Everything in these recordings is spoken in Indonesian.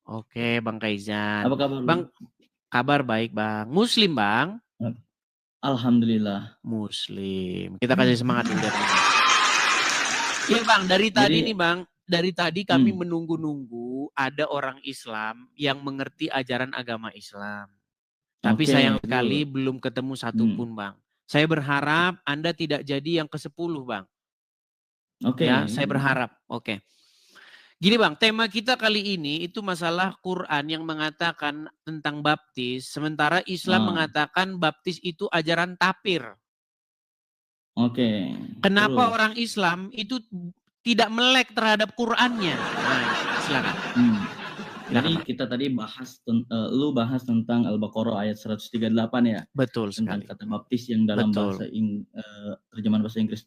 Oke, Bang Kaizan. Apa kabar, Bang, kabar baik, Bang. Muslim, Bang? Alhamdulillah. Muslim. Kita kasih semangat dulu. Iya, Bang. Dari tadi nih, Bang. Dari tadi kami menunggu-nunggu ada orang Islam yang mengerti ajaran agama Islam. Tapi sayang sekali belum ketemu satupun, Bang. Saya berharap Anda tidak jadi yang ke-10, Bang. Ya, saya berharap. Oke. Gini Bang, tema kita kali ini itu masalah Quran yang mengatakan tentang baptis, sementara Islam mengatakan baptis itu ajaran tapir. Oke. Kenapa orang Islam itu tidak melek terhadap Qurannya? Nah, silakan. Jadi kita tadi lu bahas tentang Al-Baqarah ayat 138 ya. Betul tentang sekali. kata baptis yang dalam bahasa terjemahan bahasa Inggris.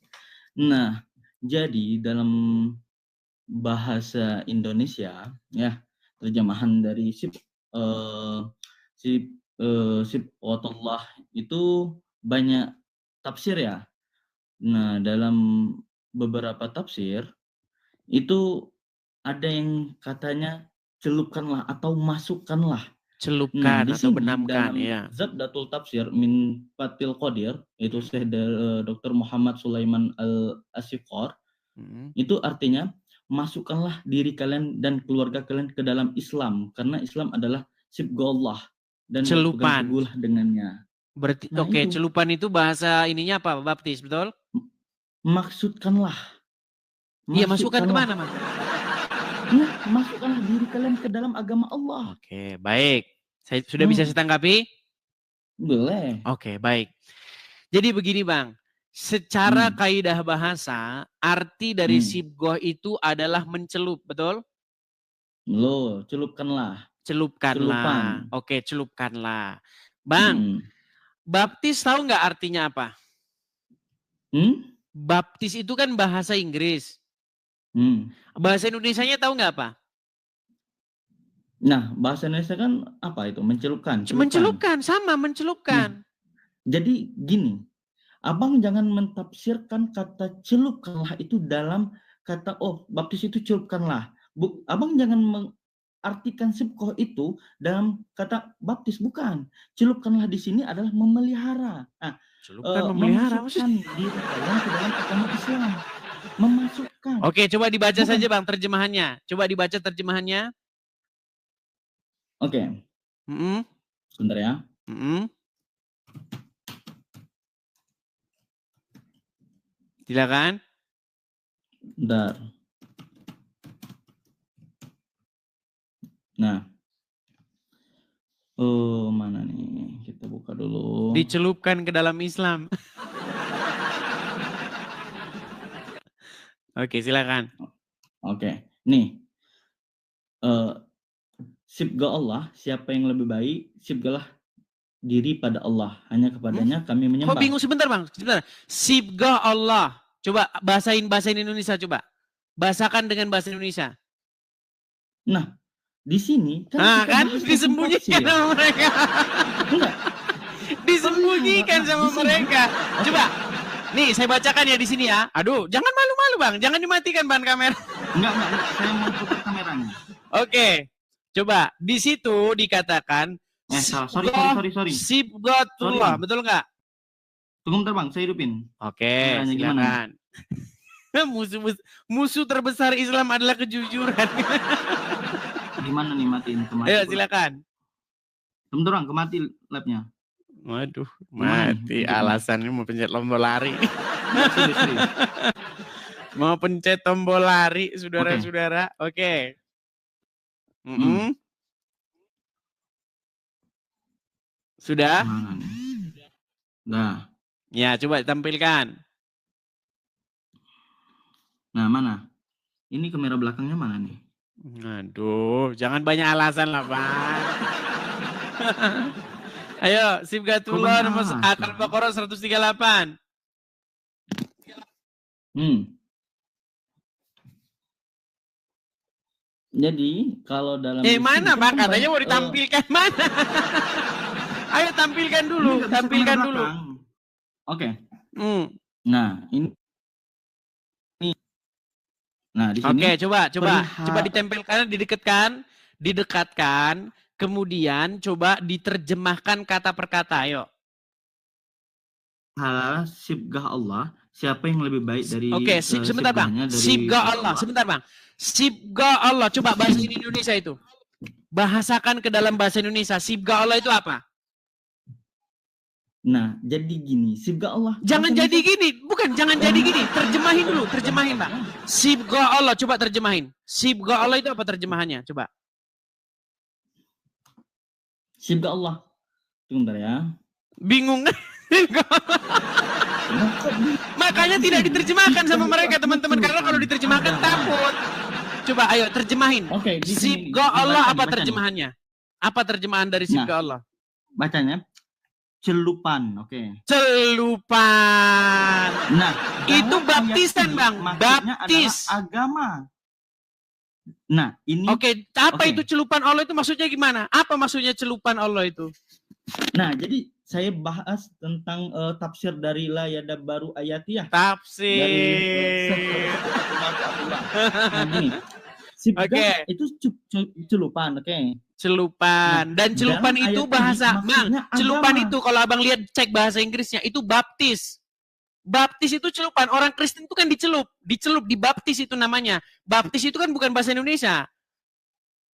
Nah, jadi dalam bahasa Indonesia ya, terjemahan dari Sibghatullah itu banyak tafsir ya. Nah, dalam beberapa tafsir itu ada yang katanya celupkanlah atau masukkanlah. Celupkan atau benamkan, ya. Zabdatul Tafsir min Fathil Qadir, itu Syekh Dr. Muhammad Sulaiman Al-Asyiqar, itu artinya masukkanlah diri kalian dan keluarga kalian ke dalam Islam, karena Islam adalah sibghallah dan berpegang teguhlah dengannya. Berarti celupan itu bahasa ininya apa? Baptis, betul? Maksudkanlah. Iya, masukkan kemana, Mas? Nah, masukkanlah diri kalian ke dalam agama Allah. Oke, baik. Sudah bisa saya tanggapi? Boleh. Oke, baik. Jadi begini Bang, secara kaidah bahasa, arti dari sibgoh itu adalah mencelup, betul? Loh, celupkanlah. Celupkanlah. Oke, celupkanlah. Bang, baptis tahu nggak artinya apa? Baptis itu kan bahasa Inggris. Bahasa Indonesianya tahu nggak apa? Nah, bahasa Indonesia kan apa itu? Mencelupkan. Mencelupkan, sama mencelupkan. Nah, jadi gini, Abang jangan mentafsirkan kata celupkanlah itu dalam kata, oh baptis itu celupkanlah. Abang jangan mengartikan sibghoh itu dalam kata baptis, bukan. Celupkanlah di sini adalah memelihara. Nah, memelihara memasukkan diri kalian ke dalam agama Islam. Memasukkan. Oke, coba dibaca saja Bang terjemahannya. Coba dibaca terjemahannya. Oke. Sebentar ya. Silakan. Bentar. Nah. Oh, mana nih? Kita buka dulu. Dicelupkan ke dalam Islam. Oke, silakan. Oke. Nih. Sibgah Allah, siapa yang lebih baik, sibgahlah diri pada Allah. Hanya kepadanya kami menyembah. Kok bingung sebentar Bang? Sebentar. Sibgah Allah. Coba bahasain bahasa Indonesia coba. Bahasakan dengan bahasa Indonesia. Nah, di sini kan disembunyikan sama mereka. Disembunyikan sama mereka. Coba. Nih, saya bacakan ya di sini ya. Aduh, jangan malu-malu Bang. Jangan dimatikan ban kamera. Enggak. Saya mau putar kameranya. Oke. Coba, di situ dikatakan sorry. Sibghatullah, betul nggak? Tunggu bentar Bang, saya hidupin. Oke, silakan. Musuh terbesar Islam adalah kejujuran. Gimana nih matiin? Ayo, silakan. Bentar Bang, kemati lapnya. Waduh, mati. Alasannya mau pencet tombol lari. Mau pencet tombol lari, saudara-saudara. Oke. Sudah? Nah. Ya, coba tampilkan. Nah, mana? Ini kamera belakangnya mana nih? Aduh, jangan banyak alasan lah, Pak. Ayo, Sibghatullah nomor Al-Baqarah 138. Jadi kalau dalam mana Bang? Katanya mau ditampilkan mana? Ayo tampilkan dulu, tampilkan dulu. Oke. Nah, ini. Nah, di sini. Oke, coba ditempelkan, didekatkan. didekatkan, kemudian coba diterjemahkan kata per kata, ayo. Halal sibgah Allah, siapa yang lebih baik dari Oke, sebentar Bang. sibgahnya dari Sibgah pada Allah, sebentar Bang. Sibgah Allah, coba bahasa Indonesia itu. Bahasakan ke dalam bahasa Indonesia, sibgah Allah itu apa? Nah, jadi gini, sibgah Allah. Jangan bahasa jadi Indonesia. gini, bukan jangan jadi gini. Terjemahin dulu, terjemahin Bang. Sibgah Allah, coba terjemahin. Sibgah Allah itu apa terjemahannya? Coba. Sibgah Allah. Tunggu bentar ya. Bingung. Makanya tidak diterjemahkan sama mereka teman-teman, karena kalau diterjemahkan takut. Coba ayo terjemahin. Oke, di sini, Sibgah Allah apa dibacanya. terjemahannya? Apa terjemahan dari sibgah Allah? Bacanya celupan, oke. Celupan. Nah, itu dalam baptisan ayat ini Bang, maksudnya baptis. adalah agama. Nah, ini Oke, apa oke. itu celupan Allah itu maksudnya gimana? Apa maksudnya celupan Allah itu? Nah, jadi saya bahas tentang tafsir dari la yadabbaru ayatiyah. Tafsir. Nah, gini. Sibgah itu celupan, oke. Celupan. Dan celupan dalam itu ayat bahasa, ini Bang, maksudnya celupan agama. itu kalau Abang lihat cek bahasa Inggrisnya itu baptis. Baptis itu celupan. Orang Kristen itu kan dicelup, dibaptis itu namanya. Baptis itu kan bukan bahasa Indonesia.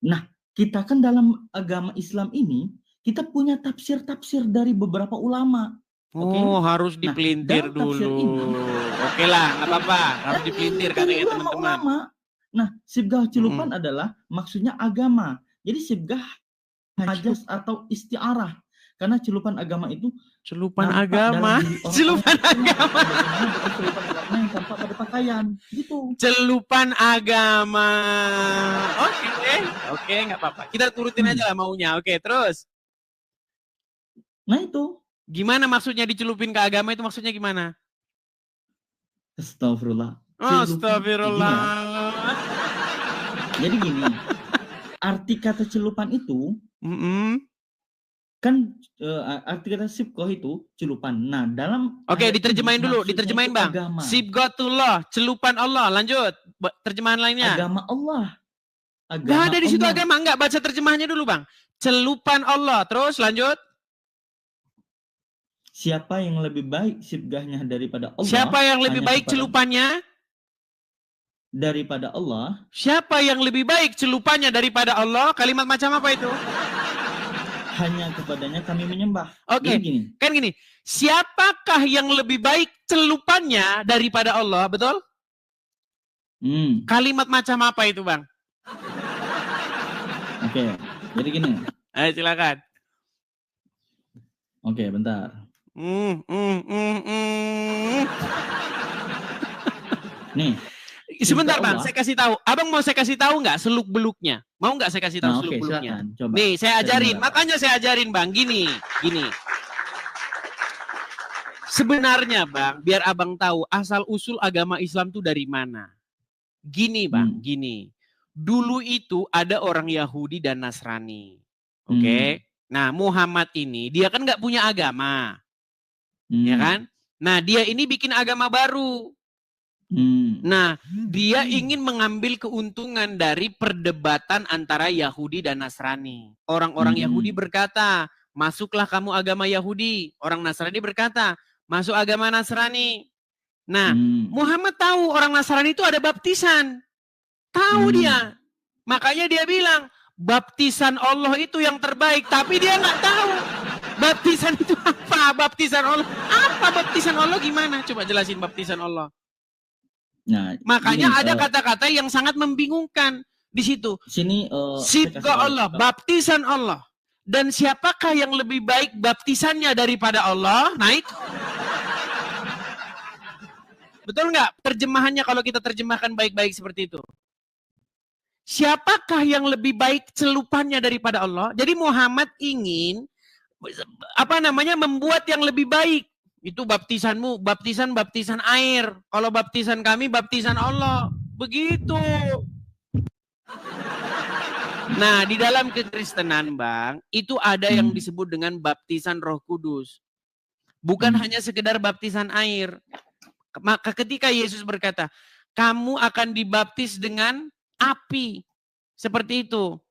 Nah, kita kan dalam agama Islam ini kita punya tafsir-tafsir dari beberapa ulama. Oke? Oh, harus dipelintir dalam tafsir dulu. ini, Oke lah, nggak apa-apa. Harus dipelintir katanya teman-teman. Nah, sibgah celupan adalah maksudnya agama. Jadi sibgah majas atau istiarah. Karena celupan agama itu celupan agama. Celupan agama. Celupan agama yang tampak pada pakaian. Gitu. Celupan agama. Oke, nggak apa-apa. Kita turutin aja lah maunya. Oke, terus. Nah itu. Gimana maksudnya dicelupin ke agama itu maksudnya gimana? Astagfirullah. Astagfirullah. Jadi gini, arti kata celupan itu kan arti kata sibgah itu celupan. Nah, dalam Oke, diterjemahin dulu, diterjemahin Bang. Sibghatullah, celupan Allah. Lanjut, terjemahan lainnya. Agama Allah. Gak ada di situ agama, enggak, baca terjemahannya dulu Bang. Celupan Allah, terus lanjut. Siapa yang lebih baik sibgahnya daripada Allah? Siapa yang lebih baik celupannya? Daripada Allah. Siapa yang lebih baik celupannya daripada Allah? Kalimat macam apa itu? Hanya kepadanya kami menyembah. Oke, kan gini. Siapakah yang lebih baik celupannya daripada Allah, betul? Kalimat macam apa itu, Bang? Oke, jadi gini. Ayo silakan. Oke, bentar. Nih. Sebentar Bang, saya kasih tahu. Abang mau saya kasih tahu nggak seluk-beluknya? Mau nggak saya kasih tahu seluk-beluknya? Nih, saya ajarin. Makanya saya ajarin Bang, gini. Sebenarnya Bang, biar Abang tahu asal-usul agama Islam itu dari mana. Gini Bang, gini. Dulu itu ada orang Yahudi dan Nasrani. Oke? Nah, Muhammad ini, dia kan nggak punya agama. Ya kan? Nah, dia ini bikin agama baru. Nah, dia ingin mengambil keuntungan dari perdebatan antara Yahudi dan Nasrani. Orang-orang Yahudi berkata, masuklah kamu agama Yahudi. Orang Nasrani berkata, masuk agama Nasrani. Nah, Muhammad tahu orang Nasrani itu ada baptisan. Tahu dia. Makanya dia bilang, baptisan Allah itu yang terbaik. Tapi dia nggak tahu. Baptisan itu apa? Baptisan Allah. Apa baptisan Allah gimana? Coba jelasin baptisan Allah. Nah, makanya ada kata-kata yang sangat membingungkan di situ. Sini sibgah Allah, baptisan Allah. Dan siapakah yang lebih baik baptisannya daripada Allah? Nah itu. Betul nggak? Terjemahannya kalau kita terjemahkan baik-baik seperti itu. Siapakah yang lebih baik celupannya daripada Allah? Jadi Muhammad ingin membuat yang lebih baik. Itu baptisanmu, baptisan air. Kalau baptisan kami, baptisan Allah. Begitu. Nah, di dalam kekristenan, Bang, itu ada yang disebut dengan baptisan Roh Kudus. Bukan hanya sekedar baptisan air. Maka ketika Yesus berkata, kamu akan dibaptis dengan api. Seperti itu.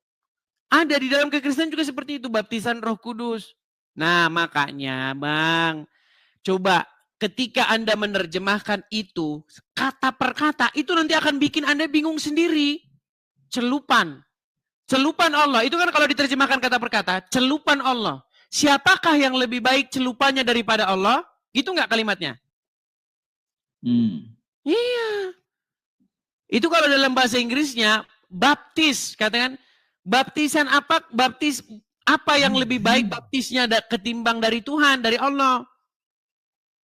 Ada di dalam kekristenan juga seperti itu, baptisan Roh Kudus. Nah, makanya Bang, coba ketika Anda menerjemahkan itu kata per kata, itu nanti akan bikin Anda bingung sendiri. Celupan. Celupan Allah, itu kan kalau diterjemahkan kata per kata, celupan Allah. Siapakah yang lebih baik celupannya daripada Allah? Gitu nggak kalimatnya? Iya. Itu kalau dalam bahasa Inggrisnya, baptis, katakan, baptisan apa, baptis apa yang lebih baik baptisnya ketimbang dari Tuhan, dari Allah.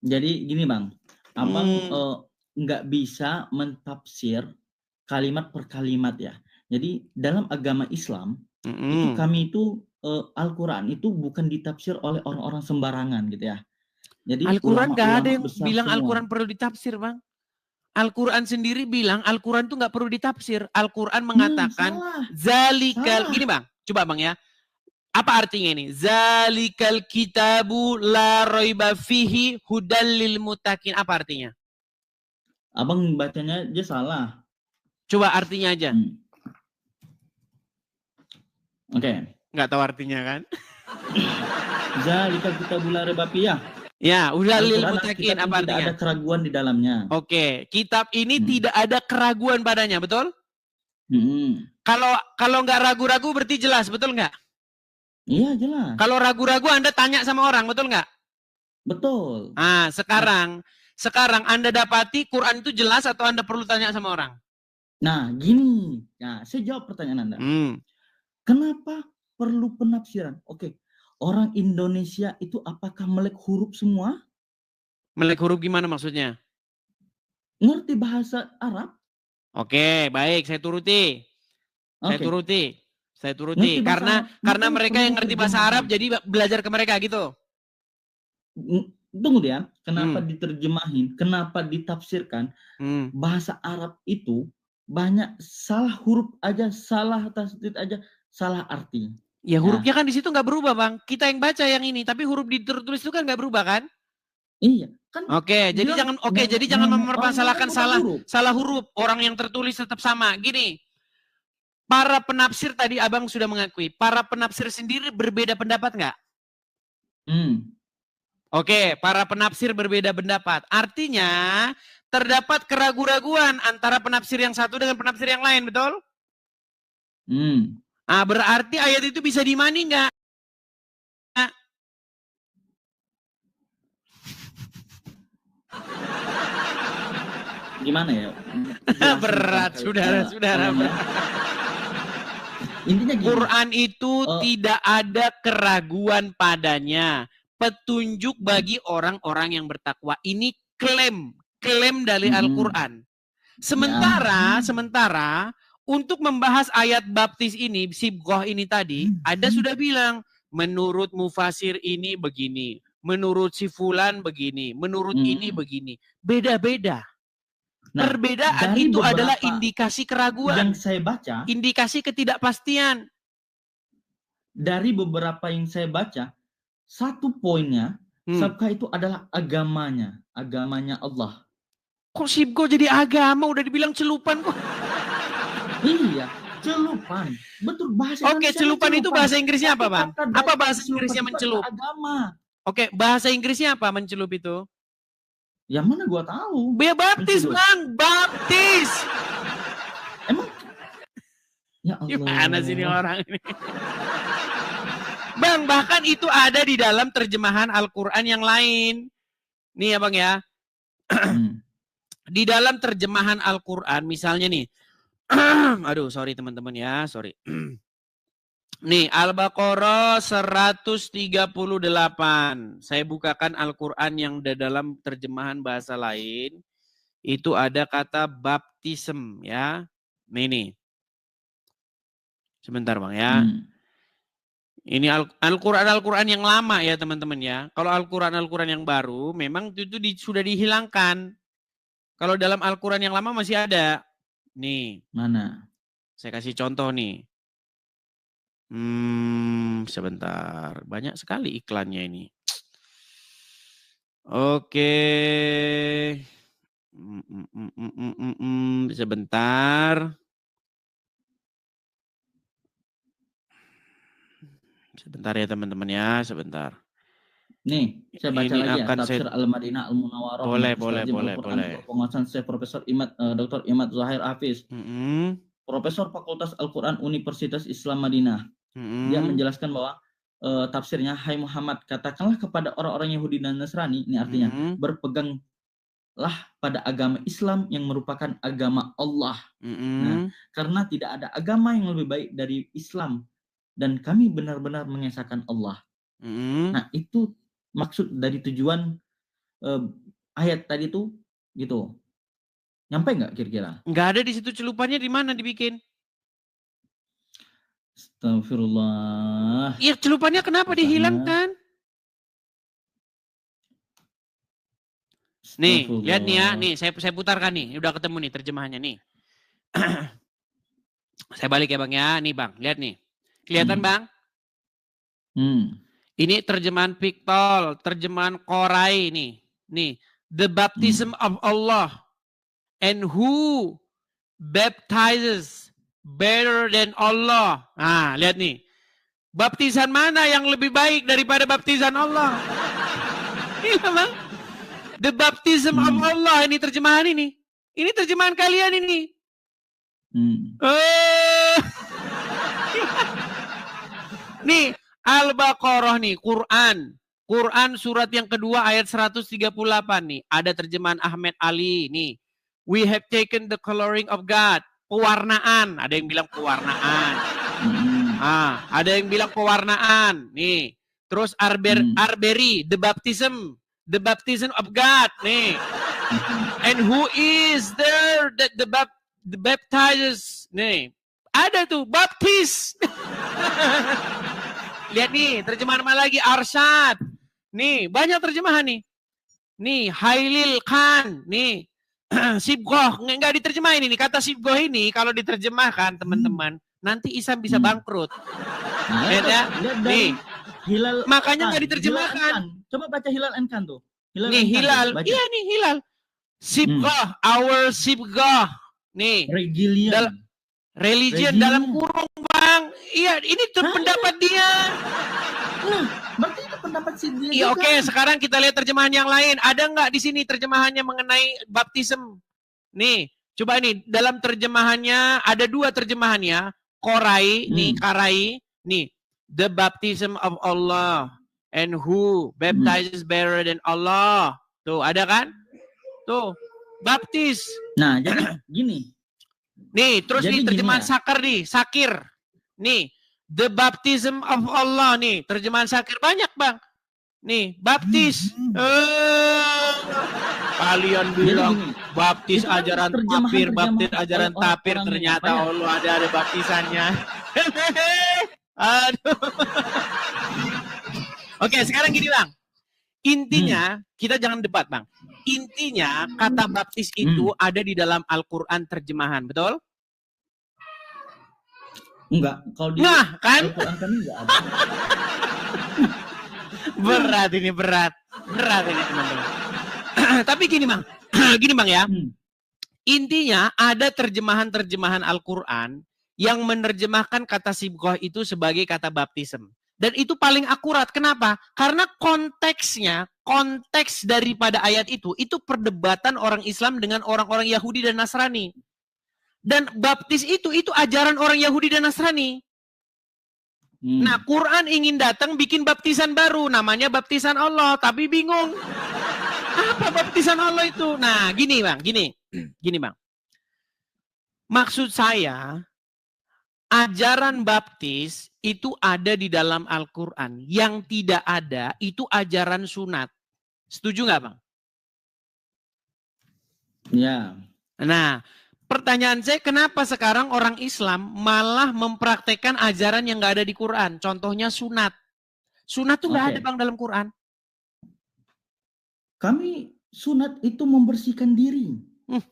Jadi gini Bang, Abang nggak bisa mentafsir kalimat per kalimat ya. Jadi dalam agama Islam, itu kami itu Al-Quran itu bukan ditafsir oleh orang-orang sembarangan gitu ya. Jadi Al-Quran nggak ada yang besar bilang semua. Al-Quran perlu ditafsir, Bang. Al-Quran sendiri bilang Al-Quran itu nggak perlu ditafsir. Al-Quran mengatakan zalikal, gini Bang, coba Bang ya. Apa artinya ini? Zalikal kitabu la raiba fihi hudal lil muttaqin. Apa artinya? Abang bacanya aja salah. Coba artinya aja. Oke. Nggak tahu artinya kan? Zalikal kitabu la raiba fihi. Ya, hudal lil Al-Quran muttaqin apa tidak artinya? ada keraguan di dalamnya. Oke, kitab ini tidak ada keraguan padanya, betul? Kalau nggak ragu-ragu berarti jelas, betul nggak? Iya jelas. Kalau ragu-ragu Anda tanya sama orang, betul nggak? Betul. Nah, sekarang Anda dapati Quran itu jelas atau Anda perlu tanya sama orang? Nah, gini. Nah, saya jawab pertanyaan Anda. Kenapa perlu penafsiran? Oke, orang Indonesia itu apakah melek huruf semua? Melek huruf gimana maksudnya? Ngerti bahasa Arab? Oke, baik, saya turuti. Saya turuti. Karena mereka yang ngerti bahasa Arab jadi belajar ke mereka gitu. Tunggu dia, kenapa diterjemahin, kenapa ditafsirkan? Bahasa Arab itu banyak salah huruf aja, salah tasdid aja, salah arti. Ya hurufnya kan di situ nggak berubah Bang. Kita yang baca yang ini, tapi huruf ditulis itu kan nggak berubah kan? Iya. Kan jadi jangan mempermasalahkan salah huruf. Orang yang tertulis tetap sama. Gini, para penafsir tadi Abang sudah mengakui, para penafsir sendiri berbeda pendapat nggak? Oke, para penafsir berbeda pendapat. Artinya terdapat keraguan-raguan antara penafsir yang satu dengan penafsir yang lain, betul? Nah, berarti ayat itu bisa dimani nggak? Gimana ya? Berat, saudara-saudara. Intinya gini, Quran itu tidak ada keraguan padanya. Petunjuk bagi orang-orang yang bertakwa. Ini klaim dari Al-Quran. Sementara untuk membahas ayat baptis ini, sibghah ini tadi, ada sudah bilang menurut mufasir ini begini, menurut si fulan begini, menurut ini begini. Beda-beda. Perbedaan itu adalah indikasi keraguan. Yang saya baca, indikasi ketidakpastian. Dari beberapa yang saya baca, satu poinnya, Sabka itu adalah agamanya Allah. Kok sibgo jadi agama? Udah dibilang celupan kok. Iya, celupan. Betul, bahasa Oke, celupan itu bahasa Inggrisnya apa, Bang? Apa bahasa Inggrisnya mencelup? Agama. Oke, bahasa Inggrisnya apa mencelup itu? Yang mana gua tahu. Baptis, Bang. Baptis. Emang? Ya Allah. Gimana sih ini orang ini? Bang, bahkan itu ada di dalam terjemahan Al-Quran yang lain. Nih ya, Bang ya. Di dalam terjemahan Al-Quran, misalnya nih. Aduh, sorry teman-teman ya, sorry. Nih, Al-Baqarah 138. Saya bukakan Al-Quran yang dalam terjemahan bahasa lain. Itu ada kata baptism ya. Nih. Sebentar Bang ya. Ini Al-Quran yang lama ya teman-teman ya. Kalau Al-Quran yang baru memang itu sudah dihilangkan. Kalau dalam Al-Quran yang lama masih ada. Nih. Mana? Saya kasih contoh nih. Sebentar. Banyak sekali iklannya ini. Oke. Sebentar. Sebentar ya teman-teman ya, sebentar. Nih, saya baca Ini lagi ya. akan Tafsir Al-Madinah Al-Munawwarah. Boleh. Al-Quran, penguasaan Syekh Profesor Dr. Imad Zahir Hafiz. Profesor Fakultas Al-Quran Universitas Islam Madinah. Dia menjelaskan bahwa tafsirnya, hai Muhammad, katakanlah kepada orang-orang Yahudi dan Nasrani, ini artinya berpeganglah pada agama Islam yang merupakan agama Allah. Nah, karena tidak ada agama yang lebih baik dari Islam dan kami benar-benar mengesahkan Allah. Nah, itu maksud dari tujuan ayat tadi tuh gitu. Nyampe nggak kira-kira? Nggak ada di situ celupannya, di mana dibikin? Astagfirullah. Iya, celupannya kenapa dihilangkan? Nih, lihat nih ya, nih saya putarkan nih, udah ketemu nih terjemahannya nih. Saya balik ya Bang ya, nih Bang, lihat nih. Kelihatan Bang? Ini terjemahan Piktol, terjemahan Qorai nih. Nih, the baptism of Allah and who baptizes better than Allah. Nah, lihat nih. Baptisan mana yang lebih baik daripada baptisan Allah? Iya Bang. The baptism of Allah, ini terjemahan ini. Ini terjemahan kalian ini. Nih, Al-Baqarah nih, Quran. Quran surat yang kedua ayat 138 nih. Ada terjemahan Ahmed Ali nih. We have taken the coloring of God. Pewarnaan. Ada yang bilang pewarnaan. Ada yang bilang pewarnaan. Nih. Terus Arberi, the baptism of God. Nih. And who is there that the baptizes? Nih. Ada tuh, baptis. Lihat nih, terjemahan mana lagi? Arsyad. Nih, banyak terjemahan nih. Nih, Hailil Khan. Nih, Sibgoh. Nggak diterjemahin ini. Kata Sibgoh ini, kalau diterjemahkan, teman-teman, nanti Isam bisa bangkrut. Lihat ya. Nih, Hilal. Makanya nggak diterjemahkan. Coba baca Hilal Enkan tuh. Nih, Hilal. Iya nih, Hilal. Sibgoh. Our Sibgoh. Nih. Religion dalam kurung Bang. Iya, ini tuh pendapat dia. Berarti itu pendapat si dia. Iya, oke. Sekarang kita lihat terjemahan yang lain. Ada nggak di sini terjemahannya mengenai baptism? Nih, coba nih dalam terjemahannya ada dua terjemahannya. Qorai, nih Karai, nih the baptism of Allah and who baptizes better than Allah. Tuh, ada kan? Tuh, baptis. Nah, jadi gini. Nih, terus nih terjemahan Sakir nih, Sakir. Nih, the baptism of Allah nih, terjemahan Sakir banyak, Bang. Nih, baptis. Kalian bilang baptis ajaran tapir, baptis ajaran tapir, ternyata Allah ada baptisannya. Aduh. Oke, sekarang gini, Bang. Intinya, kita jangan debat, Bang. Intinya, kata baptis itu ada di dalam Al-Quran terjemahan, betul? Enggak. Kalau di kan? Al-Quran kami enggak ada. Berat ini, berat ini teman-teman. Tapi gini Bang, ya. Intinya ada terjemahan Al-Quran yang menerjemahkan kata sibgoh itu sebagai kata baptism. Dan itu paling akurat. Kenapa? Karena konteks daripada ayat itu perdebatan orang Islam dengan orang-orang Yahudi dan Nasrani. Dan baptis itu ajaran orang Yahudi dan Nasrani. Nah, Quran ingin datang bikin baptisan baru, namanya baptisan Allah, tapi bingung. Apa baptisan Allah itu? Nah, gini Bang. Maksud saya, ajaran baptis itu ada di dalam Al-Quran. Yang tidak ada itu ajaran sunat. Setuju nggak Bang? Ya. Nah, pertanyaan saya, kenapa sekarang orang Islam malah mempraktekkan ajaran yang nggak ada di Quran? Contohnya sunat. Sunat tuh nggak ada Bang dalam Quran. Kami sunat itu membersihkan diri.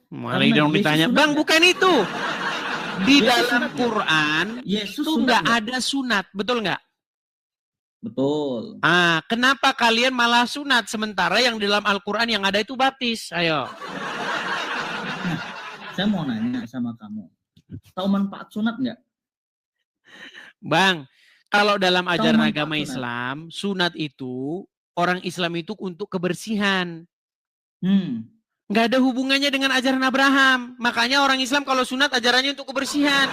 Malah dong ditanya. Bang, bukan itu. Di dalam Quran itu nggak ada sunat, betul nggak? Betul. Kenapa kalian malah sunat sementara yang di dalam Al-Quran yang ada itu baptis? Ayo. Nah, saya mau nanya sama kamu. Tahu manfaat sunat nggak? Bang, Kalau dalam ajaran manfaat agama sunat. Islam, sunat itu orang Islam itu untuk kebersihan. Nggak ada hubungannya dengan ajaran Abraham. Makanya orang Islam kalau sunat ajarannya untuk kebersihan.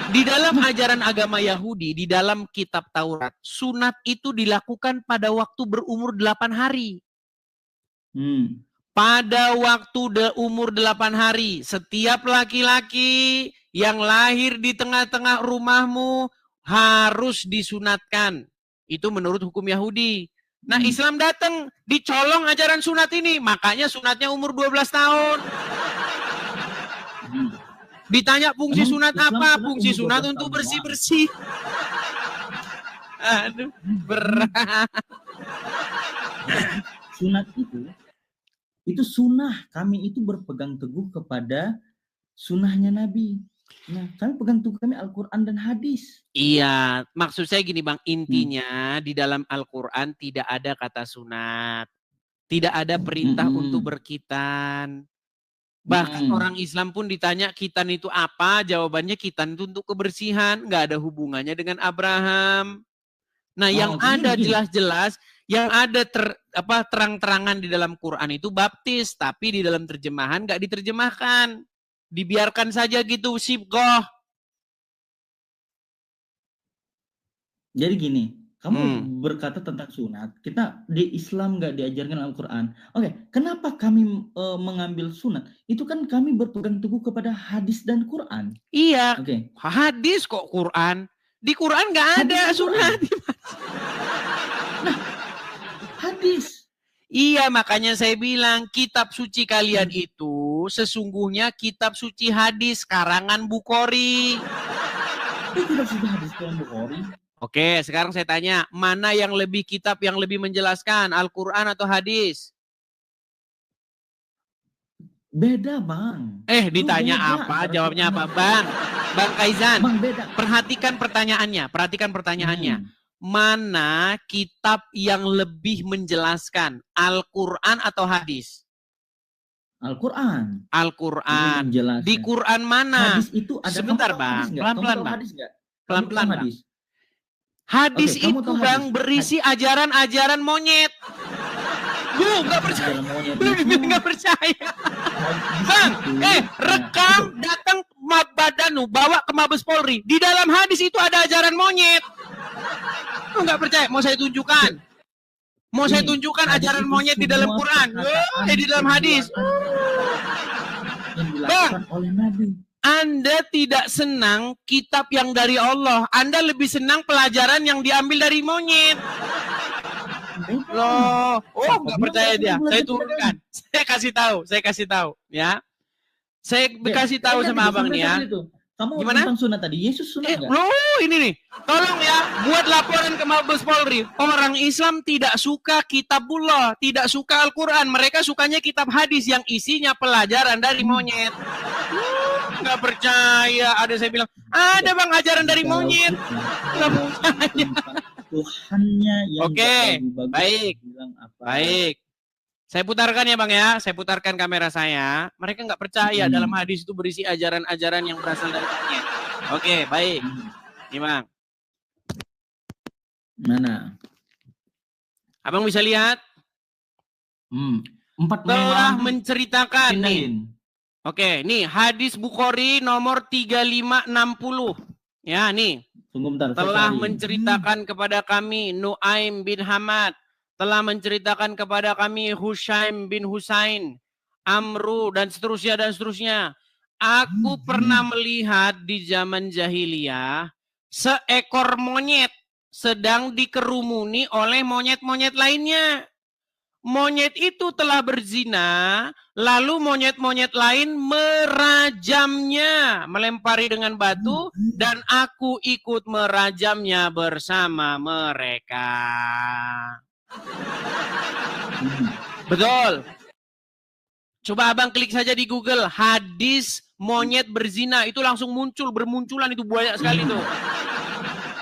Di dalam ajaran agama Yahudi, di dalam kitab Taurat, sunat itu dilakukan pada waktu berumur 8 hari. Pada waktu umur 8 hari, setiap laki-laki yang lahir di tengah-tengah rumahmu harus disunatkan. Itu menurut hukum Yahudi. Nah, Islam datang, dicolong ajaran sunat ini. Makanya sunatnya umur 12 tahun. Ditanya fungsi sunat apa? Fungsi sunat untuk bersih-bersih. Aduh, berat. Sunat itu sunnah. Kami itu berpegang teguh kepada sunnahnya Nabi. Nah, kami pegang teguh kami Al-Quran dan hadis. Iya, maksud saya gini Bang, intinya di dalam Al-Quran tidak ada kata sunat. Tidak ada perintah untuk berkitan. Bahkan orang Islam pun ditanya khitan itu apa, jawabannya khitan itu untuk kebersihan, nggak ada hubungannya dengan Abraham. Nah, yang ada jelas-jelas, yang ada terang-terangan di dalam Quran itu baptis, tapi di dalam terjemahan nggak diterjemahkan, dibiarkan saja gitu, sibgoh. Jadi gini, kamu berkata tentang sunat, kita di Islam nggak diajarkan Al-Quran. Oke, kenapa kami mengambil sunat? Itu kan kami berpegang teguh kepada hadis dan Quran. Iya, hadis kok Quran. Di Quran nggak ada sunat. Nah, hadis. Iya, makanya saya bilang kitab suci kalian itu sesungguhnya kitab suci hadis karangan Bukhari. Itu kitab suci hadis karangan Bukhari. Oke, sekarang saya tanya, mana yang lebih kitab yang lebih menjelaskan, Al-Quran atau hadis? Beda, Bang. Ditanya beda, apa? Jawabnya apa, Bang? Bang Kaizan, Bang, beda. Perhatikan pertanyaannya. Mana kitab yang lebih menjelaskan, Al-Quran atau hadis? Al-Quran. Al-Quran. Di Quran mana? Hadis itu ada. Sebentar, Bang. Pelan-pelan, Bang. Pelan-pelan, Bang. Hadis itu Bang berisi ajaran-ajaran monyet. Nggak percaya. Nggak percaya. Bang, rekam datang Badanu bawa ke Mabes Polri. Di dalam hadis itu ada ajaran monyet. Nggak percaya. Mau saya tunjukkan. Ajaran monyet di dalam Quran. Di dalam hadis. Bang, oleh Nabi. Anda tidak senang kitab yang dari Allah. Anda lebih senang pelajaran yang diambil dari monyet. Loh, nggak percaya dia. Saya turunkan. Saya kasih tahu, ya. Saya kasih tahu sama abang nih ya. Kamu tentang sunat tadi, Yesus sunat nggak? Ini nih, tolong ya, buat laporan ke Mabes Polri. Orang Islam tidak suka kitabullah, tidak suka Al-Quran. Mereka sukanya kitab hadis yang isinya pelajaran dari monyet. Nggak percaya, ada saya bilang, ada Bang ajaran dari monyet. Nggak percaya. Tuhannya yang baik. Saya putarkan ya Bang ya, saya putarkan kamera saya. Mereka nggak percaya dalam hadis itu berisi ajaran-ajaran yang berasal dari monyet. Oke, baik. Ini Bang. Mana? Abang bisa lihat? 4 telah menceritakan nih. Oke, nih hadis Bukhari nomor 3560. Ya, nih. Tunggu bentar. Telah menceritakan kepada kami Nuaim bin Hamad, telah menceritakan kepada kami Hushaim bin Husain, Amru dan seterusnya. Aku pernah melihat di zaman jahiliyah seekor monyet sedang dikerumuni oleh monyet-monyet lainnya. Monyet itu telah berzina, lalu monyet-monyet lain merajamnya, melempari dengan batu, dan aku ikut merajamnya bersama mereka. Betul. Coba abang klik saja di Google, hadis monyet berzina, itu langsung bermunculan itu banyak sekali tuh.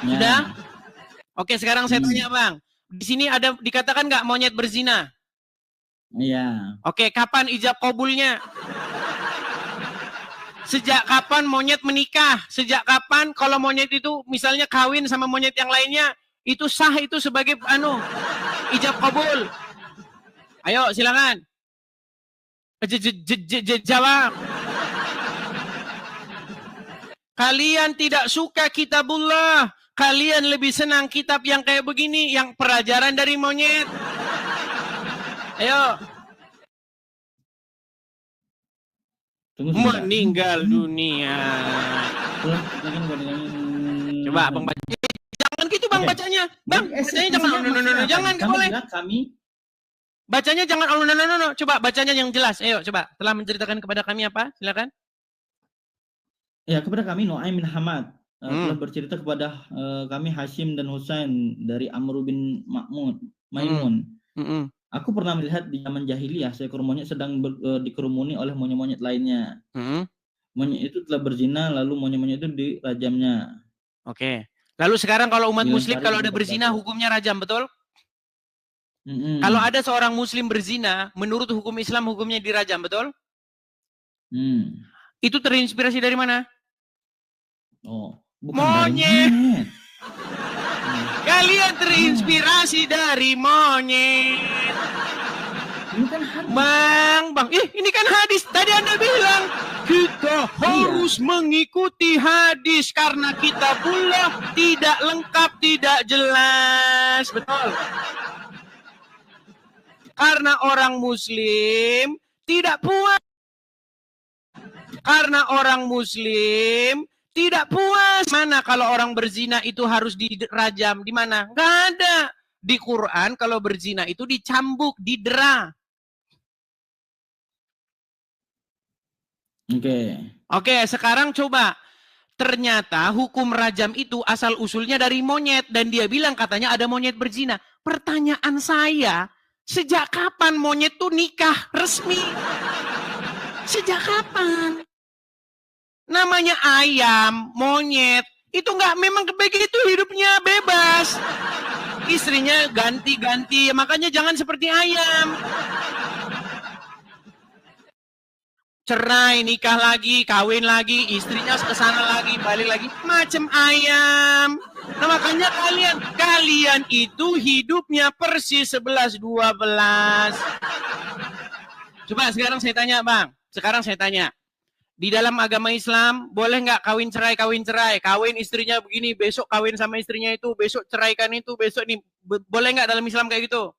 Sudah? Oke, sekarang saya tanya bang. Di sini ada dikatakan nggak monyet berzina? Iya. Oke, kapan ijab kabulnya? Sejak kapan monyet menikah? Sejak kapan kalau monyet itu misalnya kawin sama monyet yang lainnya, itu sah itu sebagai ijab kabul. Ayo silakan. Jawab. Kalian tidak suka kitabullah. Kalian lebih senang kitab yang kayak begini, yang pelajaran dari monyet. Ayo. Meninggal dunia. Coba Bang baca. Jangan gitu Bang bacanya. Bang, bacanya jangan boleh. Bacanya jangan Coba bacanya yang jelas. Ayo coba. Telah menceritakan kepada kami apa? Silakan. Ya, kepada kami Nu'aim bin Hamad telah bercerita kepada kami Hashim dan Husain dari Amr bin Maimun. Aku pernah melihat di zaman jahiliyah seekor monyet sedang dikerumuni oleh monyet-monyet lainnya. Monyet itu telah berzina, lalu monyet-monyet itu dirajamnya. Oke. Lalu sekarang kalau umat muslim kalau ada berzina hukumnya rajam, betul? Kalau ada seorang muslim berzina, menurut hukum Islam hukumnya dirajam, betul? Itu terinspirasi dari mana? Oh, bukan monyet. Kalian terinspirasi dari monyet. Ini kan hadis. Bang, ini kan hadis. Tadi Anda bilang kita harus mengikuti hadis karena kitabullah tidak lengkap, tidak jelas, betul? Karena orang muslim tidak puas. Karena orang muslim tidak puas. Mana kalau orang berzina itu harus dirajam? Di mana? Nggak ada. Di Quran kalau berzina itu dicambuk, didera. Oke, sekarang coba. Ternyata hukum rajam itu asal usulnya dari monyet. Dan dia bilang katanya ada monyet berzina. Pertanyaan saya, sejak kapan monyet tuh nikah resmi? Sejak kapan? Namanya ayam, monyet, itu nggak memang begitu hidupnya bebas. Istrinya ganti-ganti, makanya jangan seperti ayam. Cerai, nikah lagi, kawin lagi, istrinya kesana lagi, balik lagi, macam ayam. Nah makanya kalian itu hidupnya persis 11-12. Coba sekarang saya tanya Bang, di dalam agama Islam boleh nggak kawin cerai, kawin istrinya begini, besok kawin sama istrinya itu, besok ceraikan itu, besok ini, boleh nggak dalam Islam kayak gitu?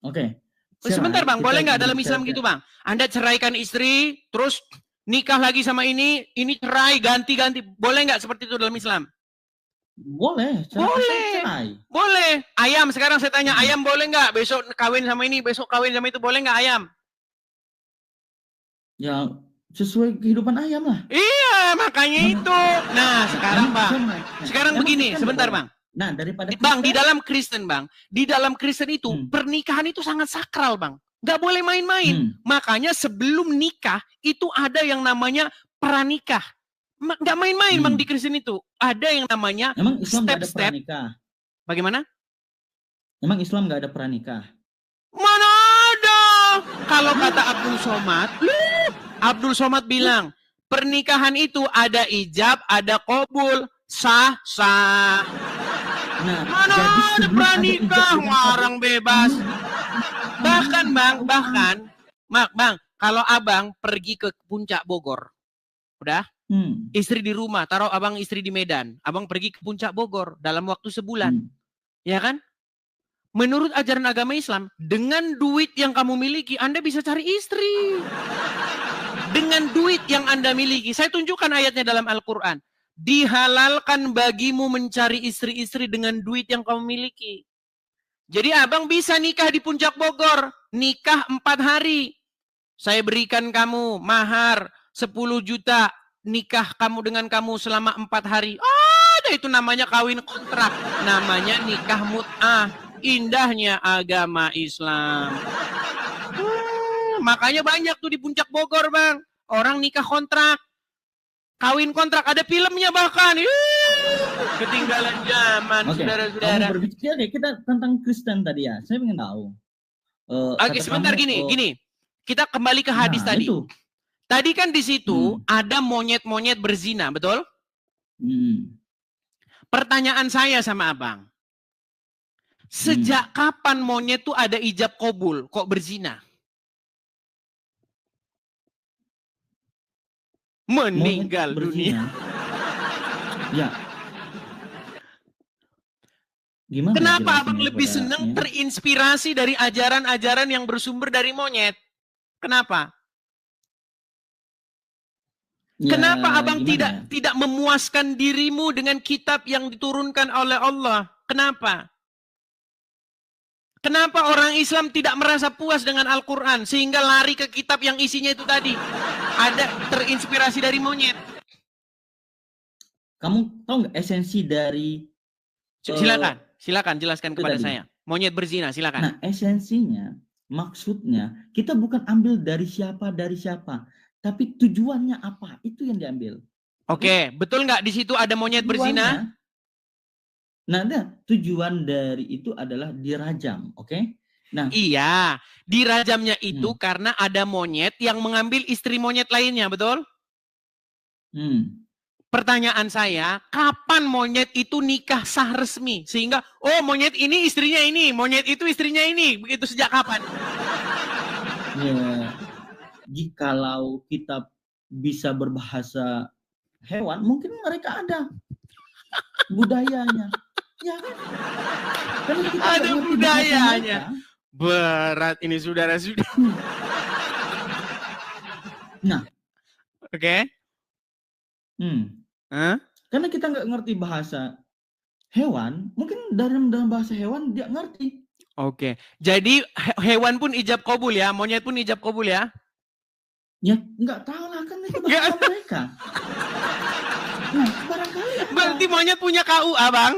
Oke. Sebentar Bang, boleh nggak dalam Islam gitu Bang? Anda ceraikan istri, terus nikah lagi sama ini cerai, ganti-ganti, boleh nggak seperti itu dalam Islam? Boleh. Boleh. Ayam, sekarang saya tanya, ayam boleh nggak? Besok kawin sama ini, besok kawin sama itu, boleh nggak ayam? Ya, sesuai kehidupan ayam lah. Iya, makanya itu. Nah, sekarang Bang, sekarang begini, sebentar Bang. Nah, daripada Bang, di dalam Kristen itu, pernikahan itu sangat sakral Bang. Nggak boleh main-main. Makanya sebelum nikah, itu ada yang namanya pranikah. Nggak main-main Bang di Kristen itu. Ada yang namanya step-step. Bagaimana? Emang Islam nggak ada pranikah? Mana ada? Kalau kata Abdul Somad bilang, pernikahan itu ada ijab, ada qabul, sah. Nah, mana ada pranikah, ngarang bebas. Bahkan Bang, kalau Abang pergi ke Puncak Bogor, udah? Istri di rumah, taruh Abang istri di Medan, Abang pergi ke Puncak Bogor dalam waktu sebulan, ya kan? Menurut ajaran agama Islam, dengan duit yang kamu miliki, Anda bisa cari istri. Dengan duit yang Anda miliki, saya tunjukkan ayatnya dalam Al-Quran. Dihalalkan bagimu mencari istri-istri dengan duit yang kamu miliki. Jadi Abang bisa nikah di Puncak Bogor, nikah 4 hari. Saya berikan kamu mahar 10 juta. Nikah kamu dengan kamu selama 4 hari. Ada itu namanya kawin kontrak. Namanya nikah mut'ah. Indahnya agama Islam. Makanya banyak tuh di Puncak Bogor Bang. Orang nikah kontrak. Kawin kontrak. Ada filmnya bahkan. Ketinggalan zaman, saudara-saudara. Kita tentang Kristen tadi ya. Saya ingin tahu. Sebentar gini. Kita kembali ke hadis tadi. Itu. Tadi kan di situ ada monyet-monyet berzina, betul? Pertanyaan saya sama abang. Sejak kapan monyet tuh ada ijab kabul, kok berzina? Meninggal dunia. Ya. Gimana kenapa abang lebih senang terinspirasi dari ajaran-ajaran yang bersumber dari monyet? Kenapa? Ya, kenapa abang tidak memuaskan dirimu dengan kitab yang diturunkan oleh Allah? Kenapa? Kenapa orang Islam tidak merasa puas dengan Al-Quran sehingga lari ke kitab yang isinya itu tadi? Ada terinspirasi dari monyet. Kamu tahu nggak esensi dari... Silakan jelaskan kepada saya. Monyet berzina, silakan. Nah, esensinya, maksudnya, kita bukan ambil dari siapa, tapi tujuannya apa, itu yang diambil. Oke, betul nggak di situ ada monyet berzina? Nah, tujuan dari itu adalah dirajam, oke? Nah, iya, dirajamnya itu karena ada monyet yang mengambil istri monyet lainnya, betul? Pertanyaan saya, kapan monyet itu nikah sah resmi? Sehingga, oh monyet ini istrinya ini, monyet itu istrinya ini. Begitu sejak kapan? Ya, jikalau kita bisa berbahasa hewan, mungkin mereka ada budayanya. Ya kan? Ada budayanya. Berat ini saudara-saudara. Nah. Oke. Karena kita nggak ngerti bahasa hewan, mungkin dalam bahasa hewan dia ngerti. Oke, jadi hewan pun ijab kabul ya, monyet pun ijab kabul ya? Ya nggak tahu lah kan itu bahasa mereka. Nah, barangkali. Berarti monyet punya KUA, Bang?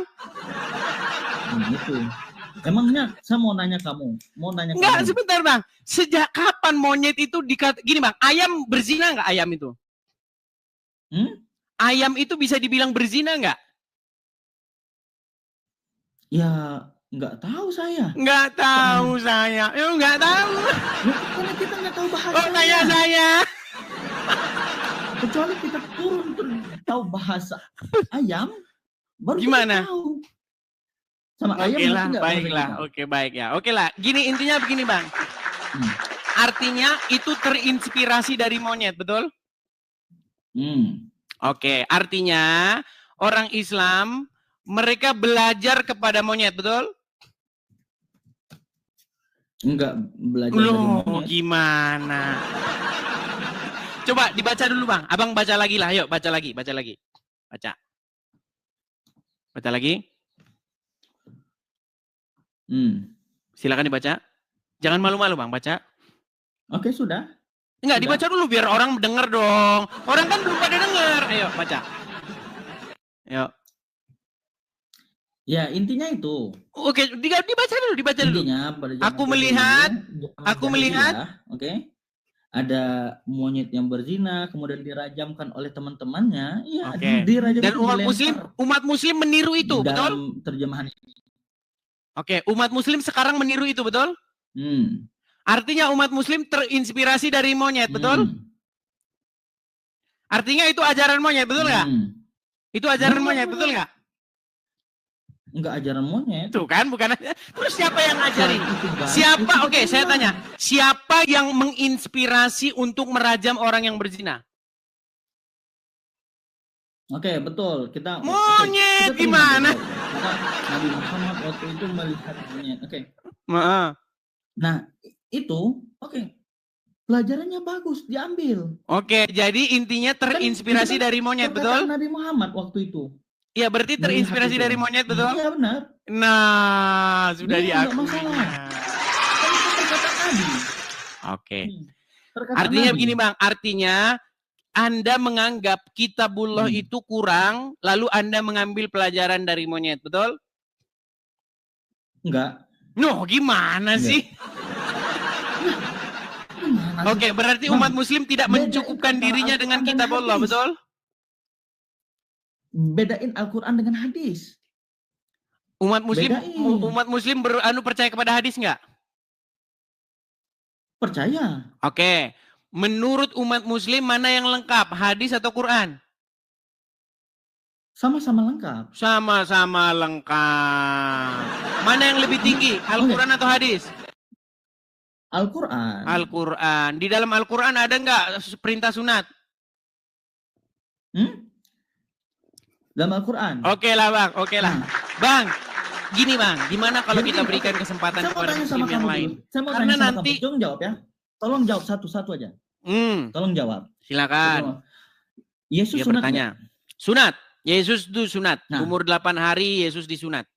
Gitu. Emangnya saya mau nanya kamu, Enggak, sebentar Bang. Sejak kapan monyet itu gini Bang, ayam berzina nggak ayam itu? Ayam itu bisa dibilang berzina nggak? Ya, nggak tahu saya. Nggak tahu saya. Nggak tahu. Karena kita nggak tahu bahasa. Oh, kayak saya. Kecuali kita turun tahu bahasa ayam, baru gimana? Kita tahu. Sama ayam. Oke lah, baiklah. Oke, baik ya. Oke lah. Gini intinya begini Bang. Artinya itu terinspirasi dari monyet, betul? Oke, artinya orang Islam mereka belajar kepada monyet, betul? Enggak belajar dari monyet. Gimana? Coba dibaca dulu Bang. Abang baca lagi lah, yuk baca lagi. Baca. Baca lagi. Silakan dibaca. Jangan malu-malu Bang, baca. Oke, sudah. Enggak, dibaca dulu biar orang dengar dong. Orang kan belum pada dengar. Ayo, baca. Ayo. Ya, intinya itu. Oke, dibaca dulu. Intinya, aku melihat. Oke. Ada monyet yang berzina, kemudian dirajamkan oleh teman-temannya. Ya, dirajamkan. Dan umat muslim meniru itu, betul? Dalam terjemahan ini. Oke, umat muslim sekarang meniru itu, betul? Artinya umat muslim terinspirasi dari monyet, betul? Artinya itu ajaran monyet, betul nggak? Itu ajaran monyet, betul nggak? Enggak ajaran monyet. Tuh kan, bukan. Terus siapa yang ngajarin? Siapa? Oke, saya tanya. Siapa yang menginspirasi untuk merajam orang yang berzina? Oke, betul. Kita monyet gimana? Nabi Muhammad waktu itu melihat monyet. Oke. Nah, itu pelajarannya bagus, diambil. Oke, jadi intinya terinspirasi dari monyet, betul? Nabi Muhammad waktu itu. Iya, berarti terinspirasi dari monyet, betul? Iya, benar. Nah, sudah diakui. Oke. Artinya begini, Bang. Artinya Anda menganggap kitabullah itu kurang, lalu Anda mengambil pelajaran dari monyet, betul? Enggak. Gimana sih? Oke, berarti umat muslim tidak mencukupkan dirinya dengan kitabullah, betul? Bedain Al-Quran dengan hadis. Umat muslim percaya kepada hadis nggak? Percaya. Oke. Menurut umat muslim mana yang lengkap? Hadis atau Quran? Sama-sama lengkap. Sama-sama lengkap. Mana yang lebih tinggi? Al-Quran atau hadis? Al-Quran. Al-Quran. Di dalam Al-Quran ada nggak perintah sunat? Dalam Al-Quran. Oke lah bang, oke lah. Bang, gini bang, gimana kalau kita berikan kesempatan kepada muslim yang lain? Karena nanti, tolong jawab ya. Tolong jawab satu-satu aja. Tolong jawab. Silakan. Yesus Dia sunat bertanya. Gak? Sunat. Yesus itu sunat. Nah, umur 8 hari Yesus disunat.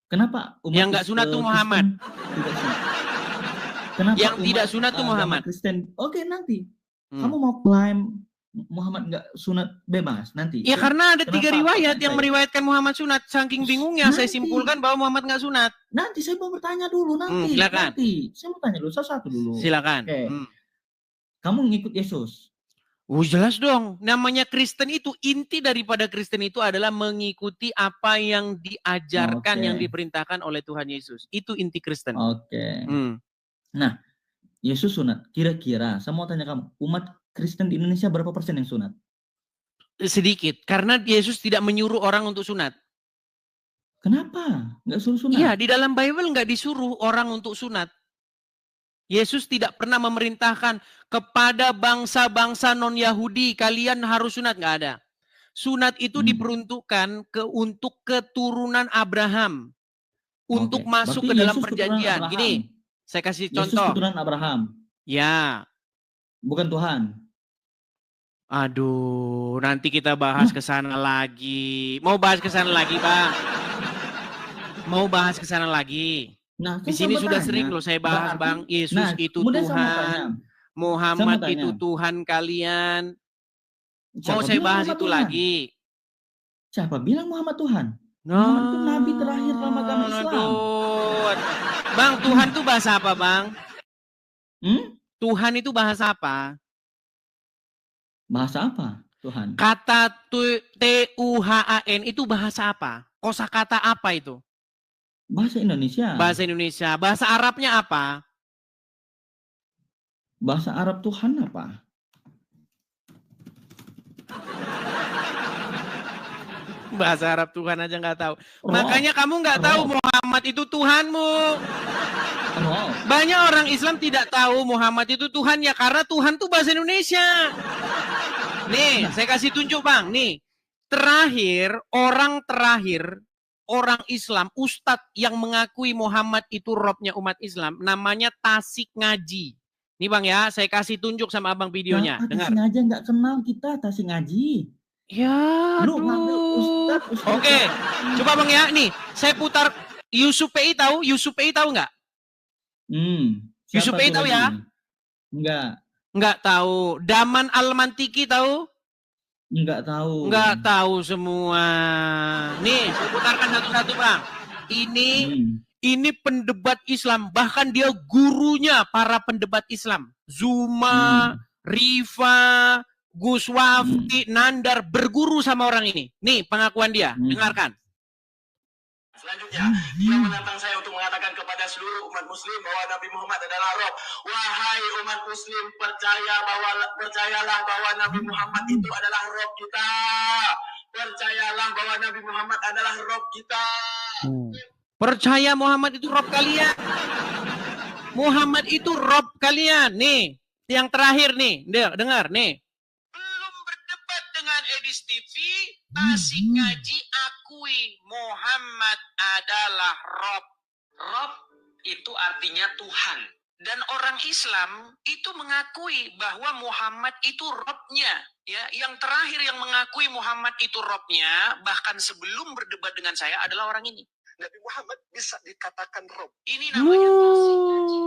Kenapa yang nggak sunat tuh Muhammad? Kenapa yang tidak sunat tuh Muhammad? Kristen. Oke, nanti. Kamu mau klaim Muhammad nggak sunat, bebas nanti. Ya karena ada 3 riwayat yang meriwayatkan Muhammad sunat. Saking bingungnya saya simpulkan bahwa Muhammad nggak sunat. Nanti saya mau bertanya dulu nanti. Silakan. Nanti saya mau tanya dulu satu dulu. Silakan. Oke. Kamu ngikut Yesus? Oh jelas dong. Namanya Kristen itu, inti daripada Kristen itu adalah mengikuti apa yang diajarkan, yang diperintahkan oleh Tuhan Yesus. Itu inti Kristen. Oke. Nah, Yesus sunat. Kira-kira, saya mau tanya kamu, umat Kristen di Indonesia berapa persen yang sunat? Sedikit, karena Yesus tidak menyuruh orang untuk sunat. Kenapa? Nggak suruh sunat? Iya, di dalam Bible nggak disuruh orang untuk sunat. Yesus tidak pernah memerintahkan kepada bangsa-bangsa non-Yahudi, kalian harus sunat, nggak ada. Sunat itu diperuntukkan untuk keturunan Abraham. Untuk masuk ke dalam perjanjian. Gini, saya kasih contoh. Yesus keturunan Abraham? Ya. Bukan Tuhan? Aduh, nanti kita bahas ke sana lagi. Mau bahas ke sana lagi, Bang? Mau bahas ke sana lagi? Nah, di sini sudah sering loh saya bahas, Bang. Yesus itu Tuhan. Muhammad itu Tuhan kalian. Mau saya bahas itu lagi? Siapa bilang Muhammad Tuhan? Muhammad itu nabi terakhir dalam agama Islam. Bang, Tuhan itu bahasa apa, Bang? Tuhan itu bahasa apa? Bahasa apa, Tuhan? Kata Tuhan itu bahasa apa? Kosakata apa itu? Bahasa Indonesia. Bahasa Indonesia. Bahasa Arabnya apa? Bahasa Arab Tuhan apa? Bahasa Arab Tuhan aja nggak tahu. Makanya kamu nggak tahu Muhammad itu Tuhanmu. Banyak orang Islam tidak tahu Muhammad itu Tuhan ya karena Tuhan tuh bahasa Indonesia. Nih, saya kasih tunjuk Bang. Nih, orang Islam, ustadz yang mengakui Muhammad itu Robnya umat Islam, namanya Tasik Ngaji. Nih Bang ya, saya kasih tunjuk sama Abang videonya. Dengar. Tasik Ngaji nggak kenal kita, Tasik Ngaji. Ya, Oke, coba Bang ya, nih saya putar Yusuf PI tahu? Yusuf PI tahu nggak? Yusuf PI tahu ya? Nggak tahu. Daman Al-Mantiki tahu? Nggak tahu. Nggak tahu semua. Nih, saya putarkan satu-satu Bang. Ini pendebat Islam, bahkan dia gurunya para pendebat Islam. Zuma, Rifa, Gus Wafdi, Nandar berguru sama orang ini. Nih pengakuan dia, dengarkan. Selanjutnya, dia menantang saya untuk mengatakan kepada seluruh umat muslim bahwa Nabi Muhammad adalah Rob. Wahai umat muslim, percayalah bahwa Nabi Muhammad itu adalah Rob kita. Percayalah bahwa Nabi Muhammad adalah Rob kita. Percaya Muhammad itu Rob kalian. Muhammad itu Rob kalian. Nih, yang terakhir nih, dengar nih. Belum berdebat dengan Edis TV, Tasik Ngaji akui Muhammad adalah Rob. Rob itu artinya Tuhan. Dan orang Islam itu mengakui bahwa Muhammad itu Robnya. Ya, yang terakhir yang mengakui Muhammad itu Robnya, bahkan sebelum berdebat dengan saya adalah orang ini. Nabi Muhammad bisa dikatakan Rob. Ini namanya Tasik Ngaji.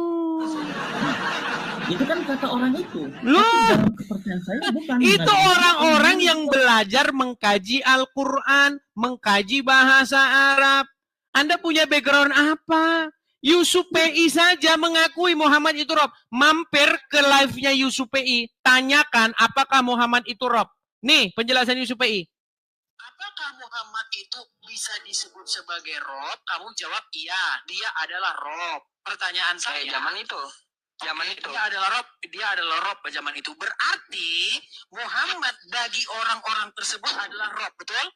Itu kan kata orang itu. Loh, kepercayaan saya bukan. Itu orang-orang yang belajar mengkaji Al-Quran, mengkaji bahasa Arab. Anda punya background apa? Yusuf PI saja mengakui Muhammad itu Rob. Mampir ke live-nya Yusuf PI. Tanyakan apakah Muhammad itu Rob. Nih penjelasan Yusuf PI. Apakah Muhammad itu bisa disebut sebagai Rob? Kamu jawab iya, dia adalah Rob. Pertanyaan saya zaman itu. zaman itu. Dia adalah Rob zaman itu. Berarti Muhammad bagi orang-orang tersebut adalah Rob, betul?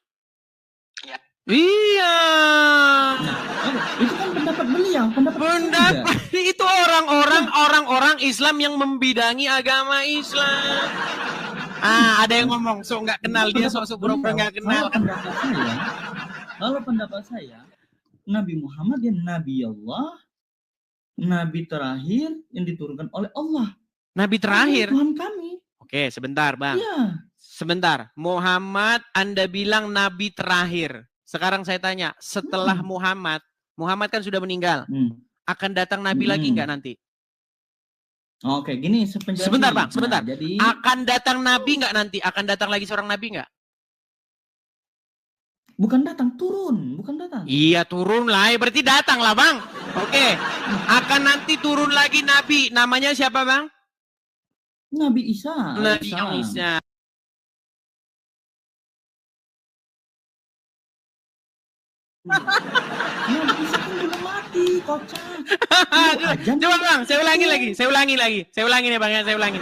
Ya. Iya. Nah, itu kan pendapat beliau, Pendapat itu orang-orang Islam yang membidangi agama Islam. Ada yang ngomong, so nggak kenal dia, so pura-pura nggak kenal. Kalau pendapat saya, Nabi Muhammad dia Nabi Allah, Nabi terakhir yang diturunkan oleh Allah. Nabi terakhir. Tuhan kami. Oke, sebentar bang. Iya. Sebentar. Muhammad, Anda bilang Nabi terakhir. Sekarang saya tanya, setelah Muhammad kan sudah meninggal. Akan datang Nabi lagi nggak nanti? Oke, gini sebentar bang, sebentar. Nah, jadi akan datang Nabi nggak nanti? Akan datang lagi seorang Nabi nggak? bukan datang, turun, bukan datang. Iya turun lah, berarti datang lah bang. Oke, akan nanti turun lagi Nabi. Namanya siapa bang? Nabi Isa. Nabi Isa. Nabi Isa kan belum mati, kocak. Coba bang, saya ulangi nih bang ya, saya ulangi.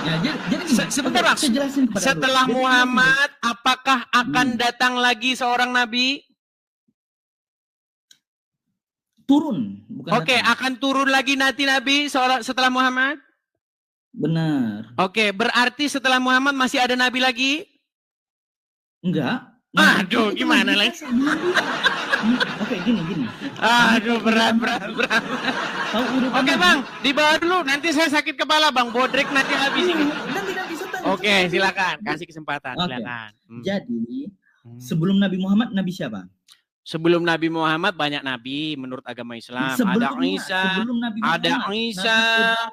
Ya, jadi sebentar bang, saya jelasin kepada setelah lu. Muhammad, apakah akan datang lagi seorang Nabi? Turun, bukan Oke, datang. akan turun lagi nanti Nabi setelah Muhammad? Benar. Oke, berarti setelah Muhammad masih ada Nabi lagi? Enggak. Aduh, gimana lagi? Oke, gini. Aduh, berat. Tahu urutan Oke Nabi? bang, dibawa dulu. Nanti saya sakit kepala bang, bodrek nanti habis ini. Nanti bisa tanya. Oke, silakan. Kasih kesempatan, Oke. silakan. Jadi, sebelum Nabi Muhammad, Nabi siapa? Sebelum Nabi Muhammad banyak nabi menurut agama Islam. Ada Isa, sebelum Nabi ada Muhammad, Isa,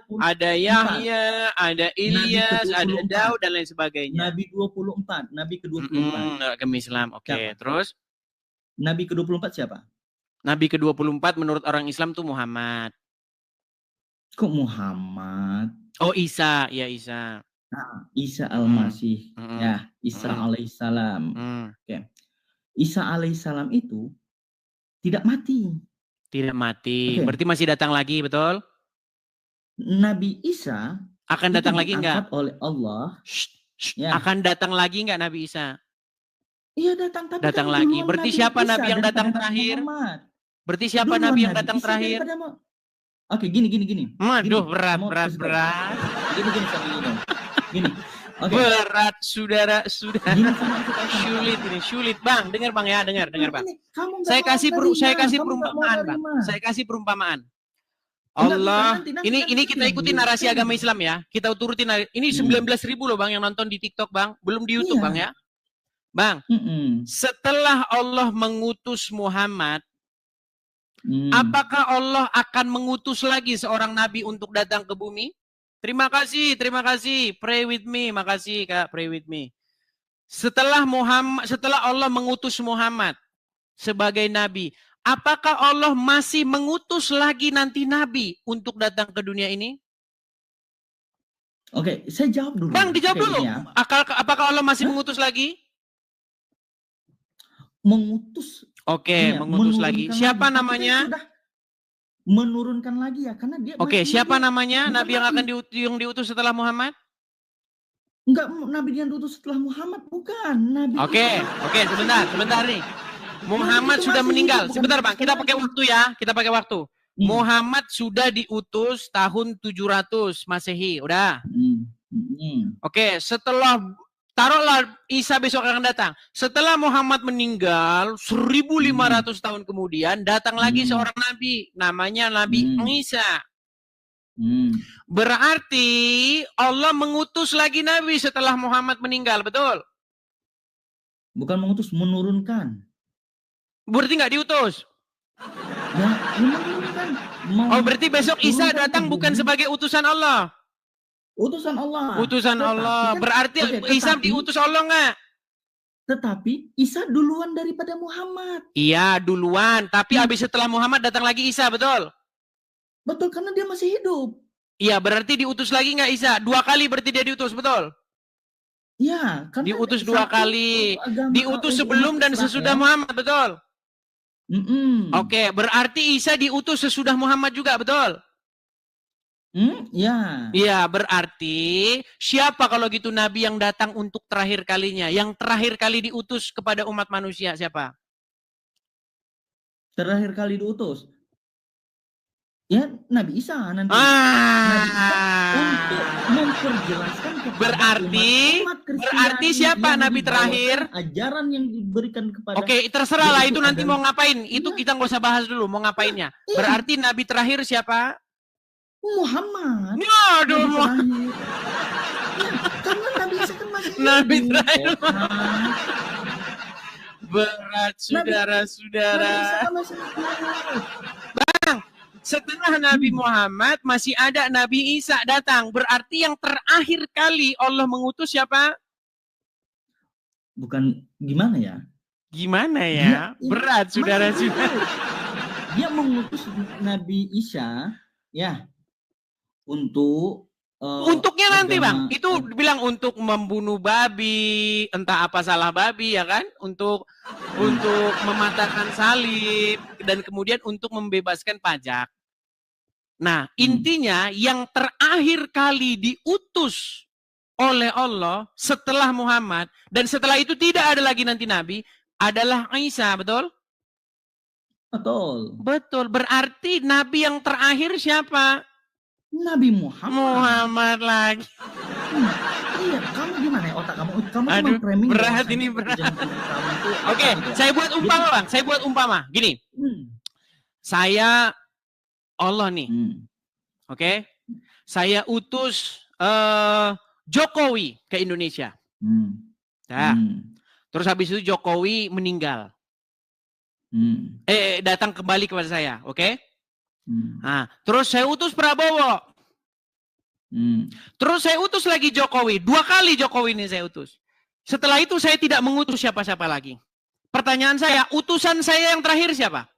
Nabi ada Yahya, ada Ilyas, ada ke-24. Daud dan lain sebagainya. Nabi 24, Nabi ke-24. Agama Islam. Oke, Siapa? terus Nabi ke-24 siapa? Nabi ke-24 menurut orang Islam tuh Muhammad. Kok Muhammad? Oh, Isa, ya Isa. Nah, Isa Al-Masih. Ya, Isa alaihissalam. Oke. Isa alaihissalam itu tidak mati. Tidak mati. Oke. Berarti masih datang lagi, betul? Nabi Isa Akan datang lagi enggak? diangkat oleh Allah. Ya. Akan datang lagi enggak Nabi Isa? Iya datang, tapi Datang kan lagi. duluan Berarti Nabi siapa Isa Nabi yang datang daripada terakhir? Muhammad. Berarti siapa Duluan Nabi yang Nabi datang Isa terakhir? daripada Oke, gini. Aduh, Gini, berat. Gini. Oke. Berat, saudara. Gini, Sulit bang. Dengar bang ya, dengar bang. Kamu nggak Saya mau kasih nerima, perumpamaan kamu nggak bang. mau nerima. Saya kasih perumpamaan. Enggak, Allah, nanti ini kita ikutin narasi agama Islam ya. Kita turutin. Ini 19.000 loh bang yang nonton di TikTok bang. Belum di YouTube Iya. bang ya. Bang, setelah Allah mengutus Muhammad, apakah Allah akan mengutus lagi seorang nabi untuk datang ke bumi? Terima kasih. Pray with me. Makasih Kak, pray with me. Setelah Allah mengutus Muhammad sebagai nabi, apakah Allah masih mengutus lagi nanti nabi untuk datang ke dunia ini? Oke, saya jawab dulu. Bang, dijawab dulu. Ya. Apakah Allah masih mengutus lagi? Mengutus. Oke, Iya, mengutus lagi. Siapa Tapi namanya? sudah menurunkan lagi ya, karena dia. Oke, siapa namanya bukan nabi yang akan diutus setelah Muhammad? Enggak, nabi yang diutus setelah Muhammad bukan. Nabi. Oke, sebentar nih. Muhammad itu sudah masih meninggal. hidup, bukan Sebentar bang, kita lagi. pakai waktu ya. Kita pakai waktu. Muhammad sudah diutus tahun 700 Masehi. Udah. Oke, setelah taruhlah Isa besok akan datang. Setelah Muhammad meninggal 1500 tahun kemudian datang lagi seorang nabi, namanya Nabi Isa. Berarti Allah mengutus lagi nabi setelah Muhammad meninggal, betul? Bukan mengutus, menurunkan. Berarti nggak diutus? Ya, menurunkan. Oh, berarti besok Isa datang bukan sebagai utusan Allah? Utusan Allah. Utusan Allah. Berarti Isa diutus Allah nggak? Tetapi Isa duluan daripada Muhammad. Iya, duluan. Tapi habis setelah Muhammad datang lagi Isa, betul? Betul, karena dia masih hidup. Iya, berarti diutus lagi nggak Isa? 2 kali berarti dia diutus, betul? Ya, karena diutus 2 kali. Diutus sebelum dan sesudah Muhammad, betul? Oke, berarti Isa diutus sesudah Muhammad juga, betul? Ya. Iya, berarti siapa kalau gitu nabi yang datang untuk terakhir kalinya? Yang terakhir kali diutus kepada umat manusia siapa? Terakhir kali diutus. Ya, Nabi Isa nanti. Ah. Nabi Isa untuk memperjelaskan kepada umat berarti siapa nabi terakhir? Ajaran yang diberikan kepada. Oke, terserah lah itu nanti mau ngapain. Itu kita nggak usah bahas dulu mau ngapainnya. Iya. Berarti nabi terakhir siapa? Muhammad. Aduh, Nabi terakhir. Ya, karena Nabi Isa kan masih Nabi hidup. terakhir. Berat saudara-saudara. Nabi Isa kan masih hidup. Setelah Nabi Muhammad masih ada Nabi Isa datang. Berarti yang terakhir kali Allah mengutus siapa? Bukan gimana ya? Gimana ya? Berat saudara-saudara. Dia mengutus Nabi Isa ya untuk untuknya nanti Bang, itu bilang untuk membunuh babi, entah apa salah babi ya kan, untuk mematahkan salib dan kemudian untuk membebaskan pajak. Nah, intinya yang terakhir kali diutus oleh Allah setelah Muhammad dan setelah itu tidak ada lagi nanti nabi adalah Isa, betul? Betul. Betul. Berarti nabi yang terakhir siapa? Nabi Muhammad. Muhammad lagi. Iya, kamu gimana ya otak kamu? Kamu Aduh, framing berat ini berat. Oke, saya buat umpama Bang. Saya buat umpama. Gini. Saya Allah nih. Oke. Saya utus Jokowi ke Indonesia. Nah, terus habis itu Jokowi meninggal. Datang kembali kepada saya, oke? Nah, terus saya utus Prabowo. Terus saya utus lagi Jokowi. 2 kali Jokowi ini saya utus. Setelah itu saya tidak mengutus siapa-siapa lagi. Pertanyaan saya, utusan saya yang terakhir siapa?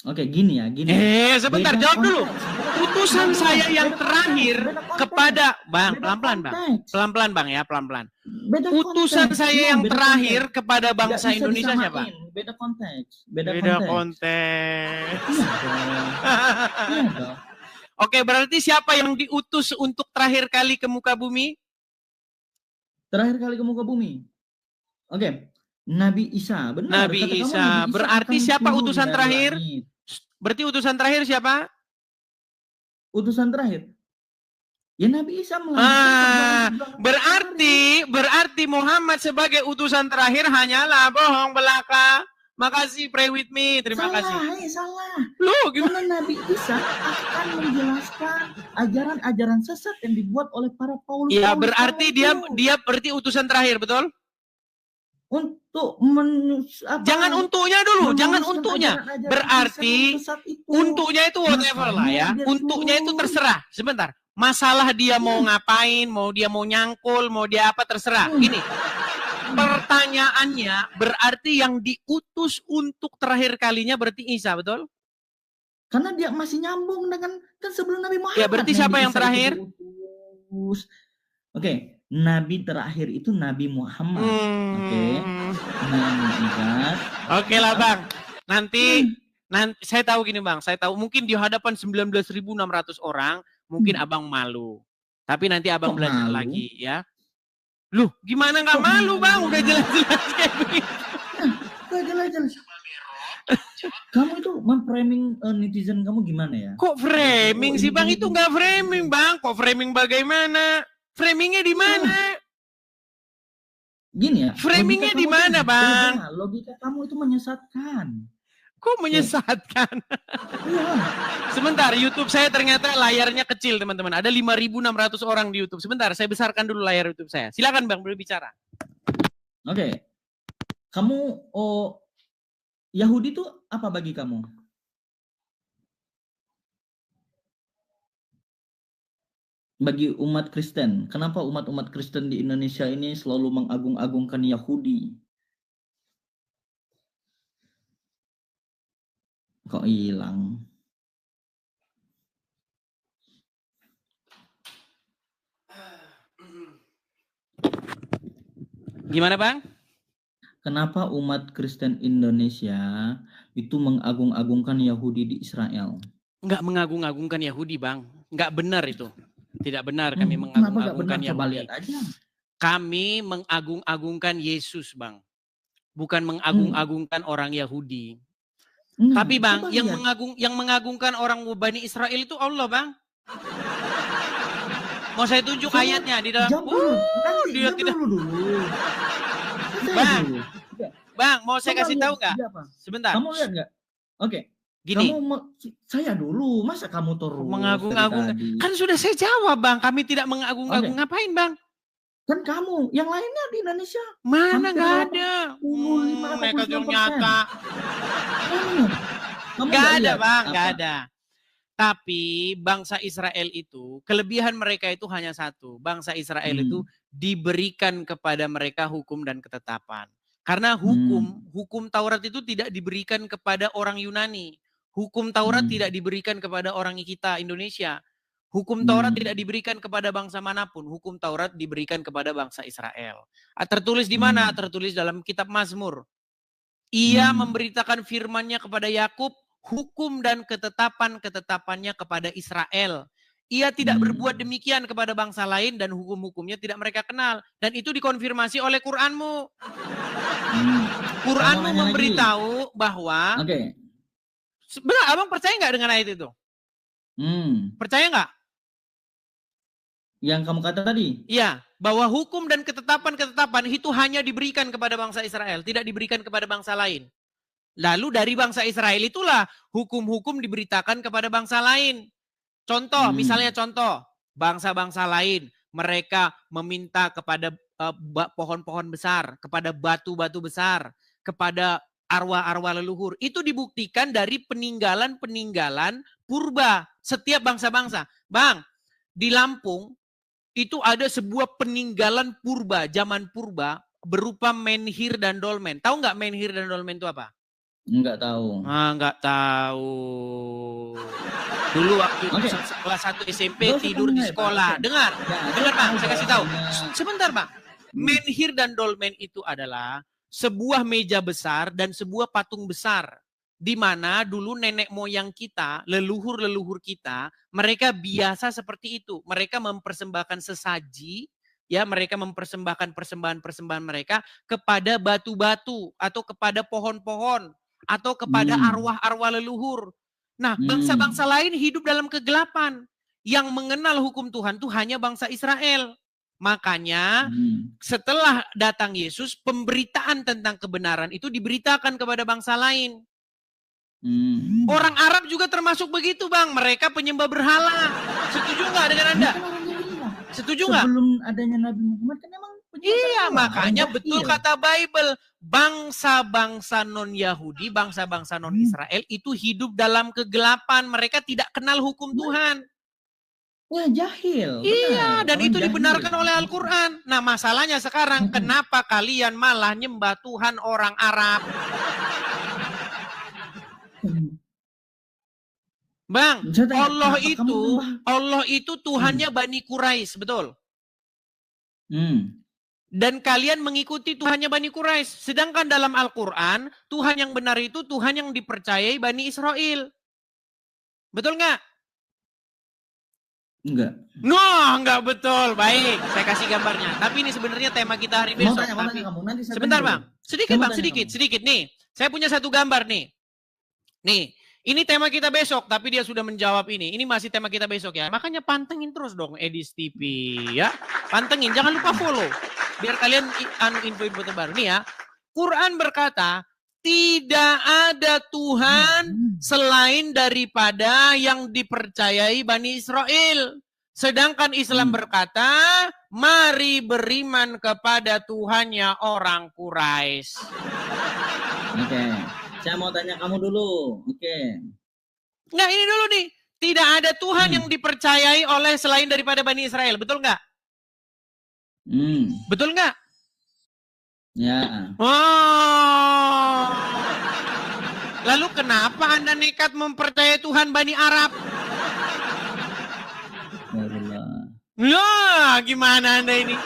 Oke, gini ya, gini. Sebentar, jawab dulu. Utusan saya yang terakhir kepada Bang, pelan-pelan Bang. Pelan-pelan Bang ya, pelan-pelan. Utusan saya yang terakhir kepada bangsa Indonesia siapa? Beda konteks. Beda konteks. Oke, berarti siapa yang diutus untuk terakhir kali ke muka bumi? Terakhir kali ke muka bumi. Oke, Nabi Isa. Benar. Nabi Isa. Berarti siapa utusan terakhir? Berarti utusan terakhir siapa? Utusan terakhir. Ya Nabi Isa berarti Muhammad sebagai utusan terakhir hanyalah bohong belaka. Makasih, pray with me. Terima kasih. Salah. Loh, gimana? Karena Nabi Isa akan menjelaskan ajaran-ajaran sesat yang dibuat oleh para Paulus. Ya, berarti dia berarti utusan terakhir, betul? Untuk jangan untuknya dulu, jangan untuknya. Berarti untuknya itu whatever lah ya. Untuknya itu terserah. Sebentar. Masalah dia mau ngapain, mau dia mau nyangkul, mau dia apa terserah. Gini. Pertanyaannya berarti yang diutus untuk terakhir kalinya berarti Isa, betul? Karena dia masih nyambung dengan kan sebelum Nabi Muhammad. Ya, berarti siapa yang terakhir? Oke. Nabi terakhir itu Nabi Muhammad. Oke lah Bang. Nanti saya tahu gini Bang, saya tahu mungkin di hadapan 19.600 orang mungkin Abang malu. Tapi nanti Abang belajar lagi ya. Loh, gimana nggak malu Bang? Udah jelas-jelas kayak begitu. Jelas-jelas. Kamu itu memframing netizen kamu gimana ya? Kok framing sih Bang? Itu nggak framing Bang. Kok framing bagaimana? Framingnya di mana? Gini ya. Framingnya di mana, Bang? Logika kamu itu menyesatkan. Kok menyesatkan? Iya. Sebentar, YouTube saya ternyata layarnya kecil, teman-teman. Ada 5.600 orang di YouTube. Sebentar, saya besarkan dulu layar YouTube saya. Silakan, Bang, berbicara. Oke. Kamu Yahudi itu apa bagi kamu? Bagi umat Kristen, kenapa umat-umat Kristen di Indonesia ini selalu mengagung-agungkan Yahudi? Kok hilang? Gimana, Bang? Kenapa umat Kristen Indonesia itu mengagung-agungkan Yahudi di Israel? Enggak mengagung-agungkan Yahudi, Bang. Nggak benar itu. Tidak benar kami Kenapa nggak benar? mengagung-agungkan Coba Yahudi. lihat aja. Kami mengagung-agungkan Yesus, Bang. Bukan mengagung-agungkan orang Yahudi. Tapi Bang, coba yang lihat. mengagungkan orang Bani Israel itu Allah, Bang. Mau saya tunjuk ayatnya di dalam. Jawab dulu. Nanti, Dia jawab tidak. dulu. Bang, Dulu. Bang, mau saya Coba kasih lihat tahu nggak? dia apa. Sebentar. Kamu lihat nggak? Oke. Gini. Saya dulu, masa kamu terus Mengagung-agung. dari tadi? Kan sudah saya jawab, Bang. Kami tidak mengagung-agung. Ngapain, Bang? Kan kamu, yang lainnya di Indonesia. Mana hampir nggak ada. 85, Mereka yang 89%. nyata. Kamu Nggak ada, lihat Bang. apa? Nggak ada. Tapi bangsa Israel itu, kelebihan mereka itu hanya satu. Bangsa Israel itu diberikan kepada mereka hukum dan ketetapan. Karena hukum Taurat itu tidak diberikan kepada orang Yunani. Hukum Taurat tidak diberikan kepada orang kita, Indonesia. Hukum Taurat tidak diberikan kepada bangsa manapun. Hukum Taurat diberikan kepada bangsa Israel. Tertulis di mana? Tertulis dalam kitab Mazmur. Ia memberitakan firman-Nya kepada Yakub, hukum dan ketetapan-ketetapannya kepada Israel. Ia tidak berbuat demikian kepada bangsa lain dan hukum-hukumnya tidak mereka kenal. Dan itu dikonfirmasi oleh Quranmu. Quranmu memberitahu bahwa... Oke. Benar, abang percaya nggak dengan ayat itu? Percaya nggak? Yang kamu kata tadi? Iya, bahwa hukum dan ketetapan-ketetapan itu hanya diberikan kepada bangsa Israel, tidak diberikan kepada bangsa lain. Lalu dari bangsa Israel itulah hukum-hukum diberitakan kepada bangsa lain. Contoh, misalnya contoh, bangsa-bangsa lain, mereka meminta kepada pohon-pohon besar, kepada batu-batu besar, kepada arwah-arwah leluhur. Itu dibuktikan dari peninggalan-peninggalan purba setiap bangsa-bangsa. Bang, di Lampung itu ada sebuah peninggalan purba, zaman purba, berupa menhir dan dolmen. Tahu nggak menhir dan dolmen itu apa? Enggak tahu. Nggak tahu. Dulu waktu kelas 1 SMP tidur di sekolah. Dengar Bang, saya kasih tahu. Sebentar Bang. Menhir dan dolmen itu adalah sebuah meja besar dan sebuah patung besar. Di mana dulu nenek moyang kita, leluhur-leluhur kita, mereka biasa seperti itu. Mereka mempersembahkan sesaji, ya, mereka mempersembahkan persembahan-persembahan mereka kepada batu-batu atau kepada pohon-pohon atau kepada arwah-arwah leluhur. Nah, bangsa-bangsa lain hidup dalam kegelapan. Yang mengenal hukum Tuhan itu hanya bangsa Israel. Makanya setelah datang Yesus, pemberitaan tentang kebenaran itu diberitakan kepada bangsa lain. Orang Arab juga termasuk begitu Bang. Mereka penyembah berhala. Setuju nggak dengan Anda? Setuju nggak? Sebelum adanya Nabi Muhammad kan memang iya, makanya betul kata Bible. Bangsa-bangsa non-Yahudi, bangsa-bangsa non-Israel itu hidup dalam kegelapan. Mereka tidak kenal hukum Tuhan. Wah, jahil. Iya, benar. dan itu dibenarkan oleh Al-Quran. Nah, masalahnya sekarang, kenapa kalian malah nyembah Tuhan orang Arab? Bang, Allah itu Tuhannya Bani Quraisy, betul? Dan kalian mengikuti Tuhannya Bani Quraisy. Sedangkan dalam Al-Quran, Tuhan yang benar itu Tuhan yang dipercayai Bani Israel. Betul nggak? Enggak. No, enggak betul. Baik, saya kasih gambarnya. Tapi ini sebenarnya tema kita hari besok. Sebentar Bang, sedikit nih. Saya punya satu gambar nih. Nih, ini tema kita besok, tapi dia sudah menjawab ini. Ini masih tema kita besok ya. Makanya pantengin terus dong Edis TV ya. Pantengin, jangan lupa follow. Biar kalian info-info terbaru. Nih ya, Quran berkata, tidak ada Tuhan selain daripada yang dipercayai Bani Israel. Sedangkan Islam berkata, mari beriman kepada Tuhannya orang Quraisy. Oke. Saya mau tanya kamu dulu. Oke. Nggak, ini dulu nih. Tidak ada Tuhan yang dipercayai oleh selain daripada Bani Israel. Betul nggak? Betul nggak? Ya. Oh. Lalu kenapa Anda nekat mempercayai Tuhan Bani Arab? Ya, gimana Anda ini?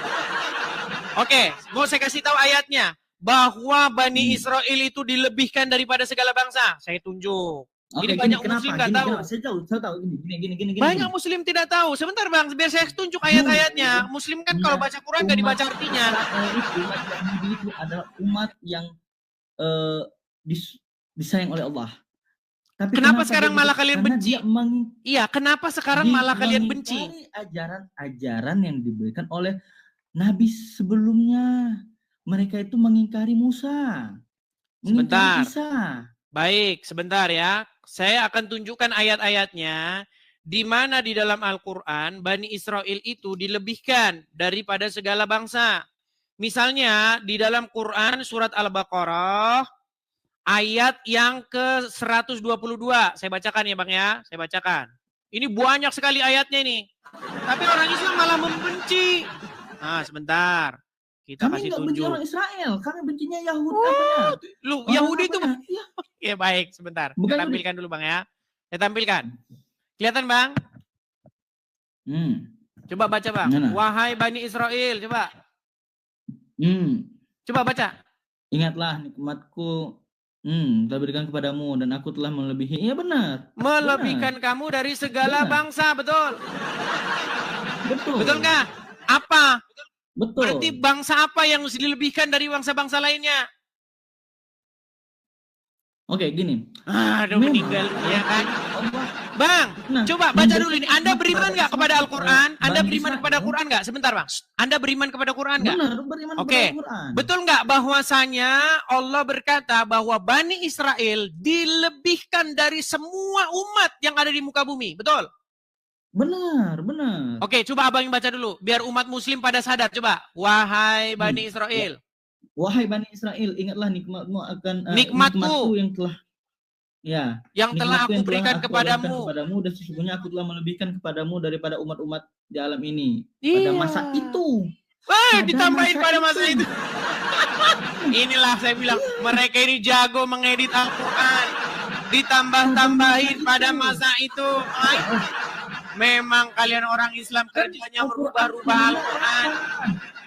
Oke, mau saya kasih tahu ayatnya. Bahwa Bani Israel itu dilebihkan daripada segala bangsa. Saya tunjuk. Oke, Ini gini, banyak kenapa? muslim nggak Gini, tahu. kenapa? Saya tahu gini. Banyak muslim tidak tahu. Sebentar bang, biar saya tunjuk ayat-ayatnya. Muslim kan kalau baca Quran nggak dibaca artinya. Israel itu, umat Yahudi itu adalah umat yang disayang oleh Allah. Tapi Kenapa sekarang malah kalian benci? Iya, kenapa sekarang malah kalian benci? Ajaran-ajaran yang diberikan oleh Nabi sebelumnya. Mereka itu mengingkari Musa. Sebentar. Mengingkari Isa. Baik, sebentar ya. Saya akan tunjukkan ayat-ayatnya di mana di dalam Al-Quran Bani Israel itu dilebihkan daripada segala bangsa. Misalnya di dalam Quran surat Al-Baqarah ayat yang ke-122. Saya bacakan ya Bang ya, saya bacakan. Ini banyak sekali ayatnya ini. Tapi orang Islam malah membenci. Nah, sebentar. Kita Kami kasih nggak benci tunjuk. orang Israel, kami bencinya Yahudi. Lu Yahudi itu ya. ya baik, sebentar. Bukan Saya tampilkan dulu Bang ya. Saya tampilkan. Kelihatan Bang? Coba baca Bang. Mana? Wahai Bani Israel, coba. Coba baca. Ingatlah nikmatku telah berikan kepadamu dan aku telah melebihi. Iya benar. Melebihkan kamu dari segala bangsa, betul? Betul. Betul nggak? Apa? Betul. Berarti bangsa apa yang dilebihkan dari bangsa-bangsa lainnya? Oke, gini. Udah meninggal, ya kan? Bang, coba baca dulu ini. Anda beriman nggak kepada Al-Quran? Anda beriman kepada Quran nggak? Sebentar Bang. Anda beriman kepada Quran nggak? Benar, beriman kepada Al-Quran. Betul nggak bahwasanya Allah berkata bahwa Bani Israel dilebihkan dari semua umat yang ada di muka bumi? Betul? Benar. Oke, coba abang yang baca dulu. Biar umat muslim pada sadar. Coba. Wahai Bani Israel. Wahai Bani Israel, ingatlah nikmatmu akan nikmatku yang telah telah aku berikan kepadamu. Dan sesungguhnya aku telah melebihkan kepadamu daripada umat-umat di alam ini. Pada masa itu. Wah, ditambahin pada masa itu. Inilah saya bilang, mereka ini jago mengedit Al-Quran. Ditambah-tambahin pada masa itu. Memang kalian orang Islam kerjanya merubah-rubah Al-Quran.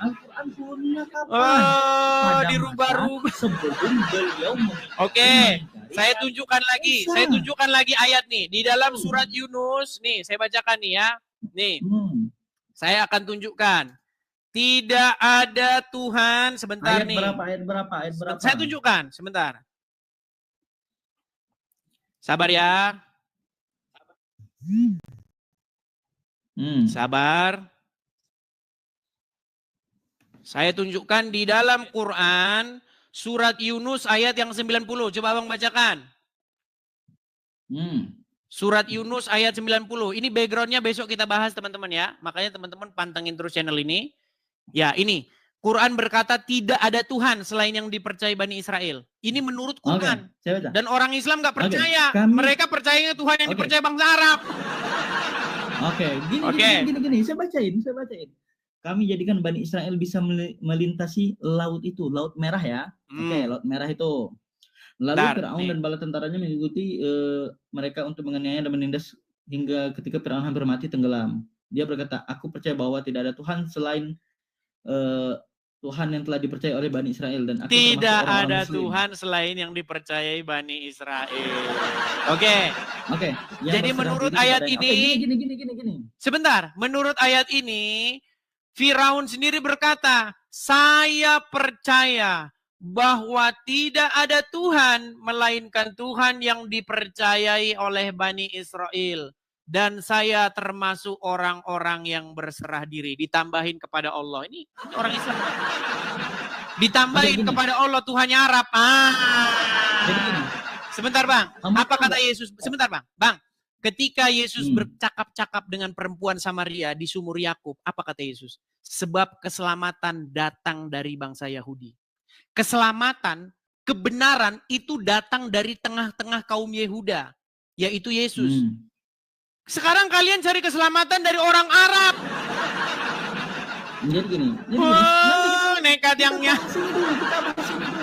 Al-Quran turunnya kapan? Dirubah-rubah. Sebelum beliau Oke, saya tunjukkan lagi ayat nih. Di dalam surat Yunus, nih saya bacakan nih ya. Nih, saya akan tunjukkan. Tidak ada Tuhan, sebentar ayat nih. Ayat berapa? Saya tunjukkan, sebentar. Sabar ya. Sabar. Saya tunjukkan di dalam Quran surat Yunus ayat yang 90. Coba abang bacakan. Surat Yunus ayat 90. Ini backgroundnya besok kita bahas teman-teman ya. Makanya teman-teman pantengin terus channel ini. Ya ini. Quran berkata tidak ada Tuhan selain yang dipercayai Bani Israel. Ini menurut Quran. Dan orang Islam nggak percaya. Mereka percaya Tuhan yang dipercaya bangsa Arab. Gini. Saya bacain. Kami jadikan Bani Israel bisa melintasi laut itu, Laut Merah ya. Laut Merah itu. Lalu Fir'aun dan bala tentaranya mengikuti mereka untuk menganiaya dan menindas hingga ketika Fir'aun hampir mati tenggelam. Dia berkata, aku percaya bahwa tidak ada Tuhan selain Tuhan yang telah dipercaya oleh Bani Israel dan aku tidak ada Muslim. Tuhan selain yang dipercayai Bani Israel. Oke. Jadi menurut ayat ini, gini. Sebentar, menurut ayat ini, Firaun sendiri berkata, saya percaya bahwa tidak ada Tuhan melainkan Tuhan yang dipercayai oleh Bani Israel. Dan saya termasuk orang-orang yang berserah diri. Ditambahin kepada Allah. Ini orang Islam. Ditambahin kepada Allah Tuhannya Arab. Sebentar Bang. Apa kata Yesus? Sebentar Bang. Ketika Yesus bercakap-cakap dengan perempuan Samaria di sumur Yakub. Apa kata Yesus? Sebab keselamatan datang dari bangsa Yahudi. Keselamatan, kebenaran itu datang dari tengah-tengah kaum Yehuda. Yaitu Yesus. Sekarang kalian cari keselamatan dari orang Arab. Jadi gini. Nekat yangnya.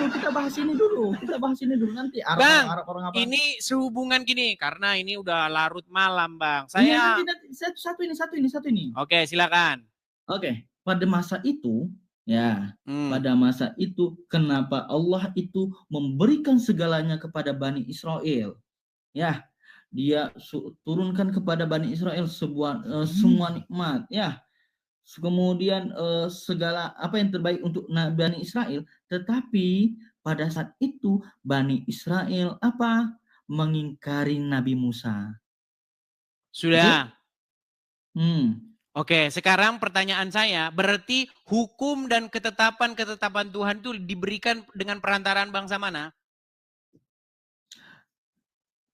Kita bahas ini dulu nanti. Arab orang apa? Ini sehubungan gini karena ini udah larut malam, Bang. Saya satu ini. Oke, silakan. Oke, pada masa itu pada masa itu kenapa Allah itu memberikan segalanya kepada Bani Israel? Ya. Dia turunkan kepada Bani Israel semua nikmat, ya. Kemudian segala apa yang terbaik untuk Bani Israel, tetapi pada saat itu Bani Israel apa? Mengingkari Nabi Musa. Sudah. Oke, sekarang pertanyaan saya, berarti hukum dan ketetapan-ketetapan Tuhan itu diberikan dengan perantaraan bangsa mana?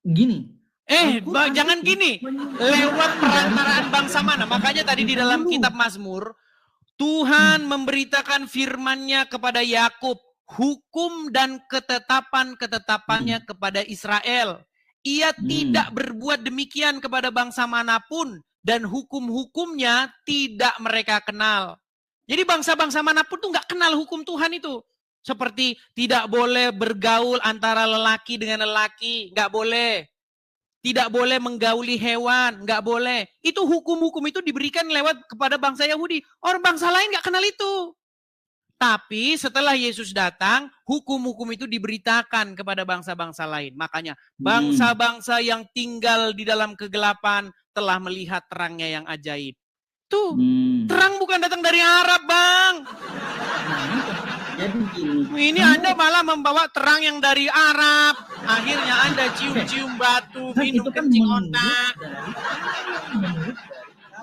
Gini. Jangan gini. Lewat perantaraan bangsa mana? Makanya tadi di dalam kitab Mazmur, Tuhan memberitakan firman-Nya kepada Yakub, hukum dan ketetapan-ketetapannya kepada Israel. Ia tidak berbuat demikian kepada bangsa manapun, dan hukum-hukumnya tidak mereka kenal. Jadi bangsa-bangsa manapun tuh nggak kenal hukum Tuhan itu. Seperti tidak boleh bergaul antara lelaki dengan lelaki, nggak boleh. Tidak boleh menggauli hewan, nggak boleh. Itu hukum-hukum itu diberikan lewat kepada bangsa Yahudi. Orang bangsa lain nggak kenal itu. Tapi setelah Yesus datang, hukum-hukum itu diberitakan kepada bangsa-bangsa lain. Makanya bangsa-bangsa yang tinggal di dalam kegelapan telah melihat terangnya yang ajaib. Tuh, terang bukan datang dari Arab, Bang. Jadi gini. Ini Anda malah membawa terang yang dari Arab. Akhirnya Anda cium-cium batu, minum kencing otak.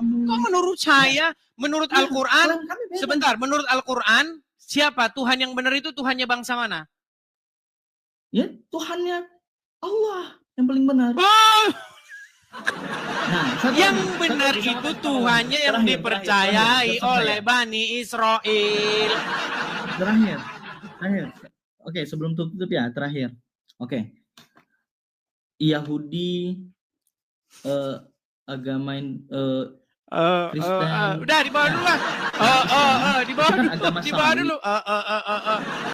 Kok menurut saya, menurut Al-Quran, sebentar, menurut Al-Quran, siapa Tuhan yang benar itu Tuhannya bangsa mana? Ya, Tuhannya Allah yang paling benar. Nah, yang benar itu Tuhannya yang dipercayai oleh Bani Israel. Terakhir. Oke, sebelum tutup ya, terakhir. Oke. Yahudi, agama Kristen. Udah dibawa dulu lah. Dibawa dulu.